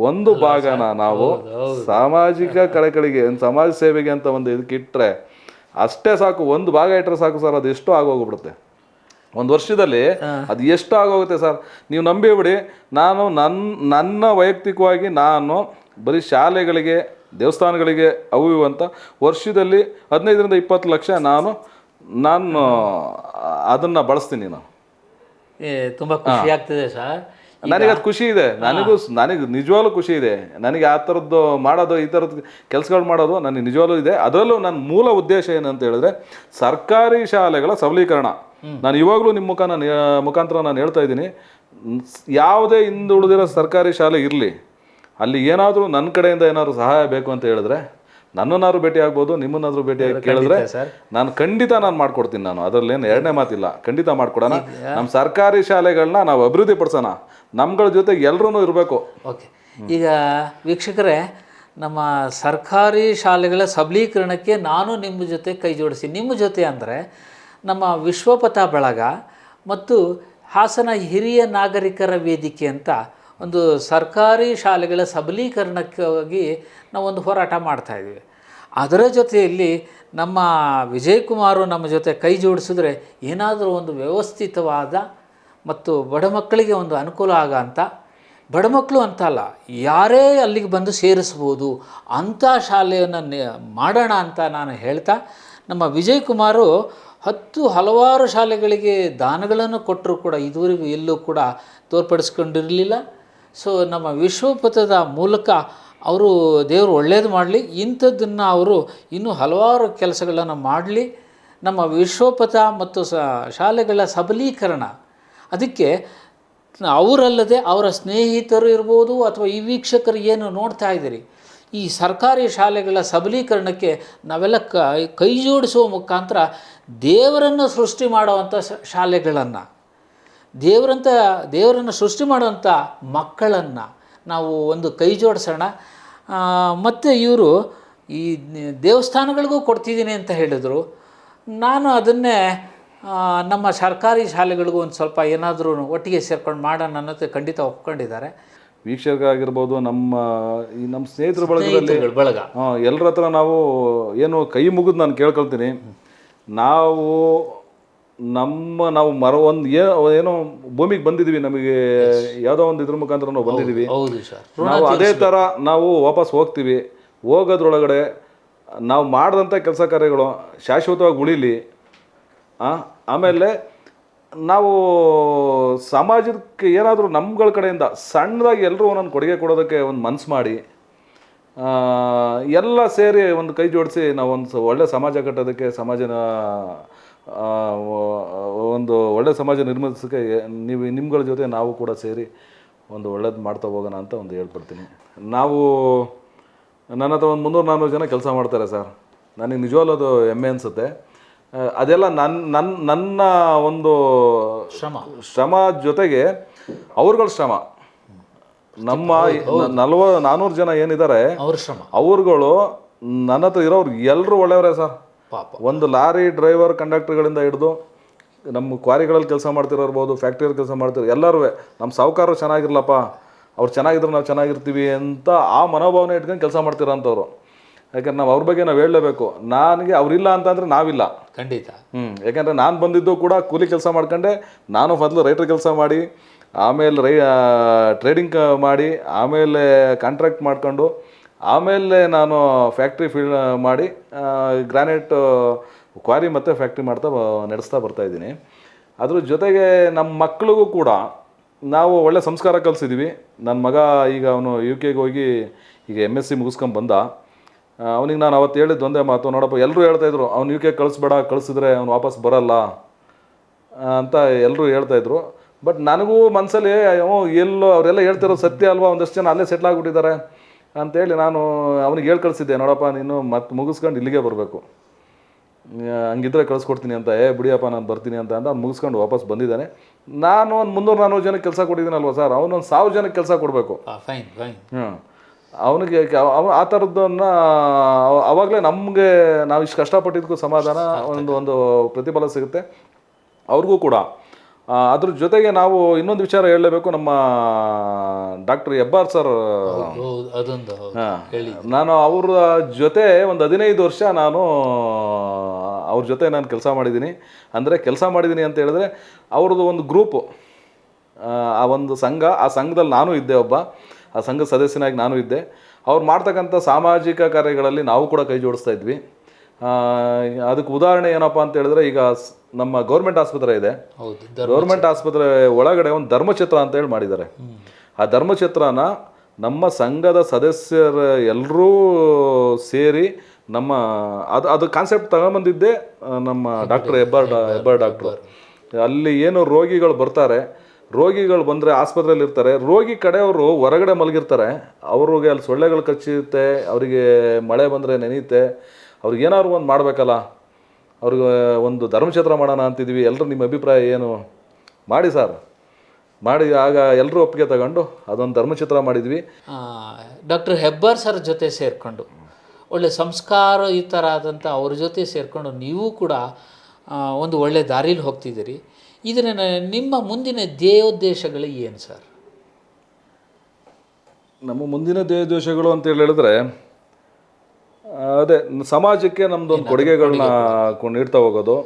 Speaker 3: ಒಂದು ಭಾಗನ ನಾವು ಸಾಮಾಜಿಕ ಕಳಕಳಿಗೆ, ಸಮಾಜ ಸೇವೆಗೆ ಅಂತ ಒಂದು ಇದಕ್ಕೆ ಇಟ್ಟರೆ ಅಷ್ಟೇ ಸಾಕು. 1 ಭಾಗ ಇಟ್ಟರೆ ಸಾಕು ಸರ್, ಅದು ಎಷ್ಟೋ ಆಗೋಗ್ಬಿಡುತ್ತೆ. 1 ವರ್ಷದಲ್ಲಿ ಅದು ಎಷ್ಟು ಆಗೋಗುತ್ತೆ ಸರ್, ನೀವು ನಂಬಿಬಿಡಿ. ನಾನು ನನ್ನ ವೈಯಕ್ತಿಕವಾಗಿ ನಾನು ಬರೀ ಶಾಲೆಗಳಿಗೆ, ದೇವಸ್ಥಾನಗಳಿಗೆ ಅವು ಇವು ಅಂತ ವರ್ಷದಲ್ಲಿ 15ರಿಂದ 20 ಲಕ್ಷ ನಾನು ಅದನ್ನು ಬಳಸ್ತೀನಿ.
Speaker 2: ತುಂಬ ಖುಷಿ ಆಗ್ತದೆ ಸರ್.
Speaker 3: ನನಗೆ ಅದು ಖುಷಿ ಇದೆ, ನನಗೆ ನಿಜವಾಗ್ಲೂ ಖುಷಿ ಇದೆ. ನನಗೆ ಆ ಥರದ್ದು ಮಾಡೋದು, ಈ ಥರದ್ದು ಕೆಲಸಗಳು ಮಾಡೋದು ನನಗೆ ನಿಜವಾಗ್ಲೂ ಇದೆ. ಅದರಲ್ಲೂ ನನ್ನ ಮೂಲ ಉದ್ದೇಶ ಏನಂತ ಹೇಳಿದ್ರೆ ಸರ್ಕಾರಿ ಶಾಲೆಗಳ ಸಬಲೀಕರಣ. ನಾನು ಇವಾಗಲೂ ನಿಮ್ಮ ಮುಖಾಂತರ ನಾನು ಹೇಳ್ತಾ ಇದ್ದೀನಿ, ಯಾವುದೇ ಹಿಂದುಳಿದಿರೋ ಸರ್ಕಾರಿ ಶಾಲೆ ಇರಲಿ, ಅಲ್ಲಿ ಏನಾದರೂ ನನ್ನ ಕಡೆಯಿಂದ ಏನಾದರೂ ಸಹಾಯ ಬೇಕು ಅಂತ ಹೇಳಿದ್ರೆ ನನ್ನನ್ನಾದ್ರೂ ಭೇಟಿ ಆಗ್ಬೋದು, ನಿಮ್ಮನ್ನಾದ್ರೂ ಭೇಟಿಯಾಗಿ ಕೇಳಿದ್ರೆ ನಾನು ಖಂಡಿತ ಮಾಡಿಕೊಡ್ತೀನಿ. ನಾನು ಅದರಲ್ಲೇನು ಎರಡನೇ ಮಾತಿಲ್ಲ, ಖಂಡಿತ ಮಾಡಿಕೊಡೋಣ. ನಮ್ಮ ಸರ್ಕಾರಿ ಶಾಲೆಗಳನ್ನ ನಾವು ಅಭಿವೃದ್ಧಿ ಪಡಿಸೋಣ, ನಮ್ಗಳ ಜೊತೆ ಎಲ್ಲರೂ ಇರಬೇಕು.
Speaker 2: ಓಕೆ, ಈಗ ವೀಕ್ಷಕರೇ, ನಮ್ಮ ಸರ್ಕಾರಿ ಶಾಲೆಗಳ ಸಬಲೀಕರಣಕ್ಕೆ ನಾನು ನಿಮ್ಮ ಜೊತೆ ಕೈ ಜೋಡಿಸಿ, ನಿಮ್ಮ ಜೊತೆ ಅಂದರೆ ನಮ್ಮ ವಿಶ್ವಪಥ ಬಳಗ ಮತ್ತು ಹಾಸನ ಹಿರಿಯ ನಾಗರಿಕರ ವೇದಿಕೆ ಅಂತ ಒಂದು ಸರ್ಕಾರಿ ಶಾಲೆಗಳ ಸಬಲೀಕರಣಕ್ಕಾಗಿ ನಾವೊಂದು ಹೋರಾಟ ಮಾಡ್ತಾಯಿದ್ದೀವಿ. ಅದರ ಜೊತೆಯಲ್ಲಿ ನಮ್ಮ ವಿಜಯಕುಮಾರು ನಮ್ಮ ಜೊತೆ ಕೈ ಜೋಡಿಸಿದ್ರೆ ಏನಾದರೂ ಒಂದು ವ್ಯವಸ್ಥಿತವಾದ ಮತ್ತು ಬಡ ಮಕ್ಕಳಿಗೆ ಒಂದು ಅನುಕೂಲ ಆಗೋಂಥ, ಬಡ ಮಕ್ಕಳು ಅಂತಲ್ಲ, ಯಾರೇ ಅಲ್ಲಿಗೆ ಬಂದು ಸೇರಿಸ್ಬೋದು ಅಂಥ ಶಾಲೆಯನ್ನು ಮಾಡೋಣ ಅಂತ ನಾನು ಹೇಳ್ತಾ, ನಮ್ಮ ವಿಜಯಕುಮಾರು ಹಲವಾರು ಶಾಲೆಗಳಿಗೆ ದಾನಗಳನ್ನು ಕೊಟ್ಟರೂ ಕೂಡ ಇದುವರೆಗೂ ಎಲ್ಲೂ ಕೂಡ ತೋರ್ಪಡಿಸ್ಕೊಂಡಿರಲಿಲ್ಲ. ಸೊ ನಮ್ಮ ವಿಶ್ವಪಥದ ಮೂಲಕ ಅವರು ದೇವರು ಒಳ್ಳೇದು ಮಾಡಲಿ, ಇಂಥದ್ದನ್ನು ಅವರು ಇನ್ನೂ ಹಲವಾರು ಕೆಲಸಗಳನ್ನು ಮಾಡಲಿ. ನಮ್ಮ ವಿಶ್ವಪಥ ಮತ್ತು ಶಾಲೆಗಳ ಸಬಲೀಕರಣ, ಅದಕ್ಕೆ ಅವರಲ್ಲದೆ ಅವರ ಸ್ನೇಹಿತರು ಇರ್ಬೋದು ಅಥವಾ ಈ ವೀಕ್ಷಕರು ಏನು ನೋಡ್ತಾ ಇದ್ದೀರಿ, ಈ ಸರ್ಕಾರಿ ಶಾಲೆಗಳ ಸಬಲೀಕರಣಕ್ಕೆ ನಾವೆಲ್ಲ ಕೈ ಜೋಡಿಸುವ ಮುಖಾಂತರ ದೇವರನ್ನು ಸೃಷ್ಟಿ ಮಾಡುವಂಥ ಶಾಲೆಗಳನ್ನು, ದೇವರನ್ನು ಸೃಷ್ಟಿ ಮಾಡುವಂಥ ಮಕ್ಕಳನ್ನು ನಾವು ಒಂದು ಕೈ ಜೋಡಿಸೋಣ. ಮತ್ತು ಇವರು ಈ ದೇವಸ್ಥಾನಗಳಿಗೂ ಕೊಡ್ತಿದ್ದೀನಿ ಅಂತ ಹೇಳಿದರು. ನಾನು ಅದನ್ನೇ ನಮ್ಮ ಸರ್ಕಾರಿ ಶಾಲೆಗಳಿಗೂ ಒಂದು ಸ್ವಲ್ಪ ಏನಾದರೂ ಒಟ್ಟಿಗೆ ಸೇರ್ಕೊಂಡು ಮಾಡೋಣ ಅನ್ನೋದು ಖಂಡಿತ ಒಪ್ಕೊಂಡಿದ್ದಾರೆ.
Speaker 3: ವೀಕ್ಷಕರಾಗಿರ್ಬೋದು, ನಮ್ಮ ಸ್ನೇಹಿತರ ಬಳಗದಲ್ಲಿ
Speaker 2: ಬಳಗ
Speaker 3: ಎಲ್ಲರ ಹತ್ರ ನಾವು ಏನು ಕೈ ಮುಗಿದು ನಾನು ಕೇಳ್ಕೊಳ್ತೀನಿ, ನಾವು ಏನೋ ಭೂಮಿಗೆ ಬಂದಿದ್ದೀವಿ, ನಮಗೆ ಯಾವುದೋ ಒಂದು ಇದ್ರ ಮುಖಾಂತರ ನಾವು ಬಂದಿದ್ದೀವಿ.
Speaker 2: ಹೌದು ಸರ್.
Speaker 3: ನಾವು ಅದೇ ಥರ ನಾವು ವಾಪಸ್ ಹೋಗ್ತೀವಿ. ಹೋಗೋದ್ರೊಳಗಡೆ ನಾವು ಮಾಡಿದಂಥ ಕೆಲಸ ಕಾರ್ಯಗಳು ಶಾಶ್ವತವಾಗಿ ಉಳಿಲಿ. ಆಮೇಲೆ ನಾವು ಸಮಾಜಕ್ಕೆ ಏನಾದರೂ ನಮ್ಗಳ ಕಡೆಯಿಂದ ಸಣ್ಣದಾಗಿ ಎಲ್ಲರೂ ಒಂದೊಂದು ಕೊಡುಗೆ ಕೊಡೋದಕ್ಕೆ ಒಂದು ಮನಸ್ಸು ಮಾಡಿ ಎಲ್ಲ ಸೇರಿ ಒಂದು ಕೈ ಜೋಡಿಸಿ ನಾವು ಒಂದು ಒಳ್ಳೆ ಸಮಾಜ ಕಟ್ಟೋದಕ್ಕೆ, ಒಂದು ಒಳ್ಳೆ ಸಮಾಜ ನಿರ್ಮಿಸೋಕ್ಕೆ ನಿಮ್ಗಳ ಜೊತೆ ನಾವು ಕೂಡ ಸೇರಿ ಒಂದು ಒಳ್ಳೇದು ಮಾಡ್ತಾ ಹೋಗೋಣ ಅಂತ ಒಂದು ಹೇಳ್ಬಿಡ್ತೀನಿ. ನನ್ನ ಹತ್ರ ಒಂದು 300-400 ಜನ ಕೆಲಸ ಮಾಡ್ತಾರೆ ಸರ್. ನನಗೆ ನಿಜವಾಗ್ಲೂ ಅದು ಹೆಮ್ಮೆ ಅನಿಸುತ್ತೆ. ಅದೆಲ್ಲ ನನ್ನ ಒಂದು ಶ್ರಮ ಜೊತೆಗೆ ಅವ್ರಗಳ ಶ್ರಮ. ನಮ್ಮ 400 ಜನ ಏನಿದ್ದಾರೆ ಅವ್ರುಗಳು ನನ್ನ ಹತ್ರ ಇರೋರು ಎಲ್ಲರೂ ಒಳ್ಳೆಯವರೇ ಸರ್. ಒಂದು ಲಾರಿ ಡ್ರೈವರ್ ಕಂಡಕ್ಟರ್ಗಳಿಂದ ಹಿಡಿದು ನಮ್ಮ ಕ್ವಾರಿಗಳಲ್ಲಿ ಕೆಲಸ ಮಾಡ್ತಿರೋರ್ಬೋದು, ಫ್ಯಾಕ್ಟ್ರಿಯಲ್ಲಿ ಕೆಲಸ ಮಾಡ್ತಿರೋ ಎಲ್ಲರೂ, ನಮ್ಮ ಸಾಹುಕಾರರು ಚೆನ್ನಾಗಿರ್ಲಪ್ಪ, ಅವ್ರು ಚೆನ್ನಾಗಿದ್ರೆ ನಾವು ಚೆನ್ನಾಗಿರ್ತೀವಿ ಅಂತ ಆ ಮನೋಭಾವನೆ ಇಟ್ಕೊಂಡು ಕೆಲಸ ಮಾಡ್ತಿರೋಂಥವ್ರು. ಯಾಕಂದ್ರೆ ನಾವು ಅವ್ರ ಬಗ್ಗೆ ನಾವು ಹೇಳಲೇಬೇಕು. ನನಗೆ ಅವರಿಲ್ಲ ಅಂತಂದರೆ ನಾವಿಲ್ಲ
Speaker 2: ಖಂಡಿತ.
Speaker 3: ಯಾಕಂದರೆ ನಾನು ಬಂದಿದ್ದು ಕೂಡ ಕೂಲಿ ಕೆಲಸ ಮಾಡ್ಕೊಂಡೆ. ನಾನು ಮೊದಲು ರೈತರ ಕೆಲಸ ಮಾಡಿ, ಆಮೇಲೆ ಟ್ರೇಡಿಂಗ್ ಮಾಡಿ, ಆಮೇಲೆ ಕಾಂಟ್ರಾಕ್ಟ್ ಮಾಡ್ಕೊಂಡು, ಆಮೇಲೆ ನಾನು ಫ್ಯಾಕ್ಟ್ರಿ ಫೀಲ್ಡ್ ಮಾಡಿ ಗ್ರಾನೈಟ್ ಕ್ವಾರಿ ಮತ್ತು ಫ್ಯಾಕ್ಟ್ರಿ ನಡೆಸ್ತಾ ಬರ್ತಾಯಿದ್ದೀನಿ. ಅದ್ರ ಜೊತೆಗೆ ನಮ್ಮ ಮಕ್ಕಳಿಗೂ ಕೂಡ ನಾವು ಒಳ್ಳೆ ಸಂಸ್ಕಾರ ಕಲಿಸಿದ್ದೀವಿ. ನನ್ನ ಮಗ ಈಗ ಅವನು UK ಹೋಗಿ ಈಗ MSc ಮುಗಿಸ್ಕೊಂಡು ಬಂದ. ಅವನಿಗೆ ನಾನು ಅವತ್ತು ಹೇಳಿದ್ದು ಒಂದೇ ಮಾತು, ನೋಡಪ್ಪ, ಎಲ್ಲರೂ ಹೇಳ್ತಾಯಿದ್ರು ಅವ್ನು UK ಕಳಿಸ್ಬೇಡ, ಕಳಿಸಿದ್ರೆ ಅವ್ನು ವಾಪಸ್ ಬರಲ್ಲ ಅಂತ ಎಲ್ಲರೂ ಹೇಳ್ತಾಯಿದ್ರು. ಬಟ್ ನನಗೂ ಮನಸ್ಸಲ್ಲಿ ಎಲ್ಲೋ ಅವರೆಲ್ಲ ಹೇಳ್ತಿರೋ ಸತ್ಯ ಅಲ್ವಾ, ಒಂದಷ್ಟು ಜನ ಅಲ್ಲೇ ಸೆಟ್ಲ್ ಆಗಿಬಿಟ್ಟಿದ್ದಾರೆ ಅಂತೇಳಿ ನಾನು ಅವನಿಗೆ ಹೇಳಿ ಕಳಿಸಿದ್ದೆ, ನೋಡಪ್ಪ ನೀನು ಮತ್ತೆ ಮುಗಿಸ್ಕೊಂಡು ಇಲ್ಲಿಗೆ ಬರಬೇಕು, ಹಂಗಿದ್ರೆ ಕಳಿಸ್ಕೊಡ್ತೀನಿ ಅಂತ. ಬಿಡಿಯಪ್ಪ ನಾನು ಬರ್ತೀನಿ ಅಂತ ಅವ್ನು ಮುಗಿಸ್ಕೊಂಡು ವಾಪಸ್ ಬಂದಿದ್ದಾನೆ. ನಾನು ಒಂದು 300-400 ಜನಕ್ಕೆ ಕೆಲಸ ಕೊಟ್ಟಿದ್ದೀನಲ್ವ ಸರ್, ಅವನೊಂದು 1000 ಜನಕ್ಕೆ ಕೆಲಸ ಕೊಡಬೇಕು. ಅವನಿಗೆ ಆ ಥರದ್ದನ್ನು ಅವಾಗಲೇ ನಮಗೆ ನಾವು ಇಷ್ಟು ಕಷ್ಟಪಟ್ಟಿದ್ದಕ್ಕೂ ಸಮಾಧಾನ, ಒಂದು ಪ್ರತಿಫಲ ಸಿಗುತ್ತೆ ಅವ್ರಿಗೂ ಕೂಡ. ಅದ್ರ ಜೊತೆಗೆ ನಾವು ಇನ್ನೊಂದು ವಿಚಾರ ಹೇಳಲೇಬೇಕು. ನಮ್ಮ ಡಾಕ್ಟರ್ ಹೆಬ್ಬಾರ್ ಸರ್, ನಾನು ಅವ್ರ ಜೊತೆ ಒಂದು 15 ವರ್ಷ ಅವ್ರ ಜೊತೆ ನಾನು ಕೆಲಸ ಮಾಡಿದ್ದೀನಿ. ಅಂದರೆ ಕೆಲಸ ಮಾಡಿದ್ದೀನಿ ಅಂತ ಹೇಳಿದ್ರೆ ಅವ್ರದ್ದು ಒಂದು ಗ್ರೂಪು, ಆ ಒಂದು ಸಂಘ, ಆ ಸಂಘದಲ್ಲಿ ನಾನು ಇದ್ದೆ, ಆ ಸಂಘದ ಸದಸ್ಯನಾಗಿ ನಾನು ಇದ್ದೆ. ಅವ್ರು ಮಾಡ್ತಕ್ಕಂಥ ಸಾಮಾಜಿಕ ಕಾರ್ಯಗಳಲ್ಲಿ ನಾವು ಕೂಡ ಕೈ ಜೋಡಿಸ್ತಾ ಇದ್ವಿ. ಅದಕ್ಕೆ ಉದಾಹರಣೆ ಏನಪ್ಪ ಅಂತ ಹೇಳಿದ್ರೆ, ಈಗ ನಮ್ಮ ಗೌರ್ಮೆಂಟ್ ಆಸ್ಪತ್ರೆ ಇದೆ. ಗೌರ್ಮೆಂಟ್ ಆಸ್ಪತ್ರೆ ಒಳಗಡೆ ಒಂದು ಧರ್ಮಛತ್ರ ಅಂತ ಹೇಳಿ ಮಾಡಿದ್ದಾರೆ. ಆ ಧರ್ಮಛತ್ರನ ನಮ್ಮ ಸಂಘದ ಸದಸ್ಯರ ಎಲ್ಲರೂ ಸೇರಿ ಅದು ಕಾನ್ಸೆಪ್ಟ್ ತಗೊಂಬಂದಿದ್ದೆ ನಮ್ಮ ಡಾಕ್ಟರ್ ಹೆಬ್ಬಾರ್ ಡಾಕ್ಟ್ರು. ಅಲ್ಲಿ ಏನು ರೋಗಿಗಳು ಬರ್ತಾರೆ, ರೋಗಿಗಳು ಬಂದರೆ ಆಸ್ಪತ್ರೆಯಲ್ಲಿ ಇರ್ತಾರೆ, ರೋಗಿ ಕಡೆಯವರು ಹೊರಗಡೆ ಮಲಗಿರ್ತಾರೆ, ಅವ್ರಿಗೆ ಅಲ್ಲಿ ಸೊಳ್ಳೆಗಳು ಕಚ್ಚುತ್ತೆ, ಅವರಿಗೆ ಮಳೆ ಬಂದರೆ ನೆನೆಯುತ್ತೆ, ಅವ್ರಿಗೆ ಏನಾದ್ರು ಒಂದು ಮಾಡಬೇಕಲ್ಲ, ಅವ್ರಿಗೆ ಒಂದು ಧರ್ಮಛತ್ರ ಮಾಡೋಣ ಅಂತಿದ್ವಿ. ಎಲ್ಲರೂ ನಿಮ್ಮ ಅಭಿಪ್ರಾಯ ಏನು? ಮಾಡಿ ಸರ್, ಮಾಡಿ. ಆಗ ಎಲ್ಲರೂ ಒಪ್ಪಿಗೆ ತಗೊಂಡು ಅದೊಂದು ಧರ್ಮಛತ್ರ ಮಾಡಿದ್ವಿ.
Speaker 2: ಡಾಕ್ಟರ್ ಹೆಬ್ಬಾರ್ ಸರ್ ಜೊತೆ ಸೇರಿಕೊಂಡು ಒಳ್ಳೆ ಸಂಸ್ಕಾರಯುತರ ಆದಂಥ ಅವ್ರ ಜೊತೆ ಸೇರಿಕೊಂಡು ನೀವು ಕೂಡ ಒಂದು ಒಳ್ಳೆ ದಾರಿಲಿ ಹೋಗ್ತಿದ್ದೀರಿ. ಇದನ್ನು ನಿಮ್ಮ ಮುಂದಿನ ಧ್ಯೇಯೋದ್ದೇಶಗಳು ಏನು ಸರ್?
Speaker 3: ನಮ್ಮ ಮುಂದಿನ ಧ್ಯೇಯೋದ್ದೇಶಗಳು ಅಂತ ಹೇಳಿದ್ರೆ ಅದೇ ಸಮಾಜಕ್ಕೆ ನಮ್ಮದೊಂದು ಕೊಡುಗೆಗಳನ್ನ ನೀಡ್ತಾ ಹೋಗೋದು.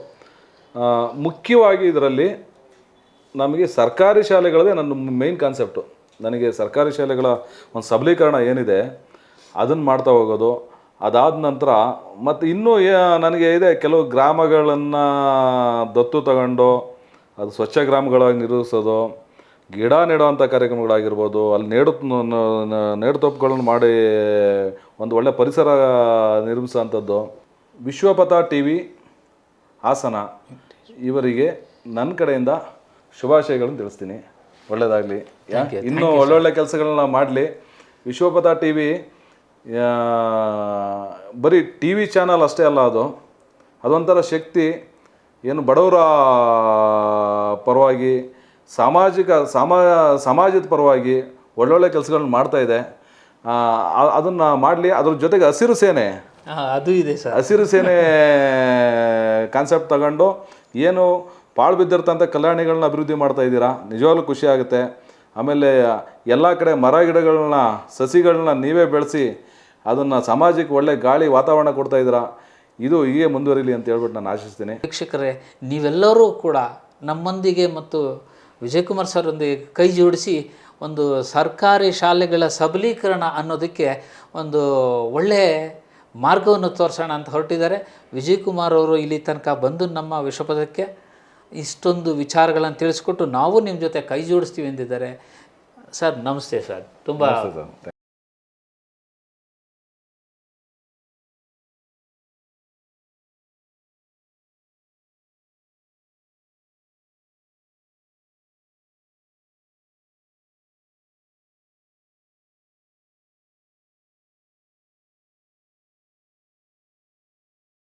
Speaker 3: ಮುಖ್ಯವಾಗಿ ಇದರಲ್ಲಿ ನಮಗೆ ಸರ್ಕಾರಿ ಶಾಲೆಗಳದೇ ನನ್ನ ಮೇಯ್ನ್ ಕಾನ್ಸೆಪ್ಟು. ನನಗೆ ಸರ್ಕಾರಿ ಶಾಲೆಗಳ ಒಂದು ಸಬಲೀಕರಣ ಏನಿದೆ ಅದನ್ನು ಮಾಡ್ತಾ ಹೋಗೋದು. ಅದಾದ ನಂತರ ಮತ್ತು ಇನ್ನೂ ನನಗೆ ಇದೆ, ಕೆಲವು ಗ್ರಾಮಗಳನ್ನು ದತ್ತು ತಗೊಂಡು ಅದು ಸ್ವಚ್ಛ ಗ್ರಾಮಗಳಾಗಿ ನಿರ್ವಹಿಸೋದು, ಗಿಡ ನೆಡುವಂಥ ಕಾರ್ಯಕ್ರಮಗಳಾಗಿರ್ಬೋದು, ಅಲ್ಲಿ ನೇಡುತೋಪುಗಳನ್ನು ಮಾಡಿ ಒಂದು ಒಳ್ಳೆಯ ಪರಿಸರ ನಿರ್ಮಿಸೋವಂಥದ್ದು. ವಿಶ್ವಪಥ TV ಹಾಸನ ಇವರಿಗೆ ನನ್ನ ಕಡೆಯಿಂದ ಶುಭಾಶಯಗಳನ್ನು ತಿಳಿಸ್ತೀನಿ. ಒಳ್ಳೆಯದಾಗಲಿ, ಇನ್ನೂ ಒಳ್ಳೊಳ್ಳೆ ಕೆಲಸಗಳನ್ನ ಮಾಡಲಿ. ವಿಶ್ವಪಥ TV ಬರೀ TV ಚಾನಲ್ ಅಷ್ಟೇ ಅಲ್ಲ, ಅದೊಂಥರ ಶಕ್ತಿ. ಏನು ಬಡವರ ಪರವಾಗಿ ಸಮಾಜದ ಪರವಾಗಿ ಒಳ್ಳೊಳ್ಳೆ ಕೆಲಸಗಳನ್ನ ಮಾಡ್ತಾ ಇದೆ. ಅದನ್ನು ಮಾಡಲಿ. ಅದ್ರ ಜೊತೆಗೆ ಹಸಿರು ಸೇನೆ,
Speaker 2: ಅದು ಇದೆ ಸರ್.
Speaker 3: ಹಸಿರು ಸೇನೆ ಕಾನ್ಸೆಪ್ಟ್ ತಗೊಂಡು ಏನು ಪಾಳು ಬಿದ್ದಿರ್ತಂಥ ಕಲ್ಯಾಣಿಗಳನ್ನ ಅಭಿವೃದ್ಧಿ ಮಾಡ್ತಾ ಇದ್ದೀರಾ, ನಿಜವಾಗ್ಲೂ ಖುಷಿ ಆಗುತ್ತೆ. ಆಮೇಲೆ ಎಲ್ಲ ಕಡೆ ಮರ ಗಿಡಗಳನ್ನ ಸಸಿಗಳನ್ನ ನೀವೇ ಬೆಳೆಸಿ ಅದನ್ನು ಸಮಾಜಕ್ಕೆ ಒಳ್ಳೆ ಗಾಳಿ ವಾತಾವರಣ ಕೊಡ್ತಾ ಇದ್ದೀರಾ. ಇದು ಹೀಗೆ ಮುಂದುವರಿಲಿ ಅಂತ ಹೇಳ್ಬಿಟ್ಟು ನಾನು ಆಶಿಸ್ತೀನಿ.
Speaker 2: ವೀಕ್ಷಕರೇ, ನೀವೆಲ್ಲರೂ ಕೂಡ ನಮ್ಮೊಂದಿಗೆ ಮತ್ತು ವಿಜಯಕುಮಾರ್ ಸರ್ ಒಂದಿಗೆ ಕೈ ಜೋಡಿಸಿ ಒಂದು ಸರ್ಕಾರಿ ಶಾಲೆಗಳ ಸಬಲೀಕರಣ ಅನ್ನೋದಕ್ಕೆ ಒಂದು ಒಳ್ಳೆಯ ಮಾರ್ಗವನ್ನು ತೋರಿಸೋಣ ಅಂತ ಹೊರಟಿದ್ದಾರೆ. ವಿಜಯಕುಮಾರ್ ಅವರು ಇಲ್ಲಿ ತನಕ ಬಂದು ನಮ್ಮ ವಿಶ್ವಪಥಕ್ಕೆ ಇಷ್ಟೊಂದು ವಿಚಾರಗಳನ್ನು ತಿಳಿಸ್ಕೊಟ್ಟು ನಾವು ನಿಮ್ಮ ಜೊತೆ ಕೈ ಜೋಡಿಸ್ತೀವಿ ಎಂದಿದ್ದಾರೆ. ಸರ್ ನಮಸ್ತೆ ಸರ್. ತುಂಬ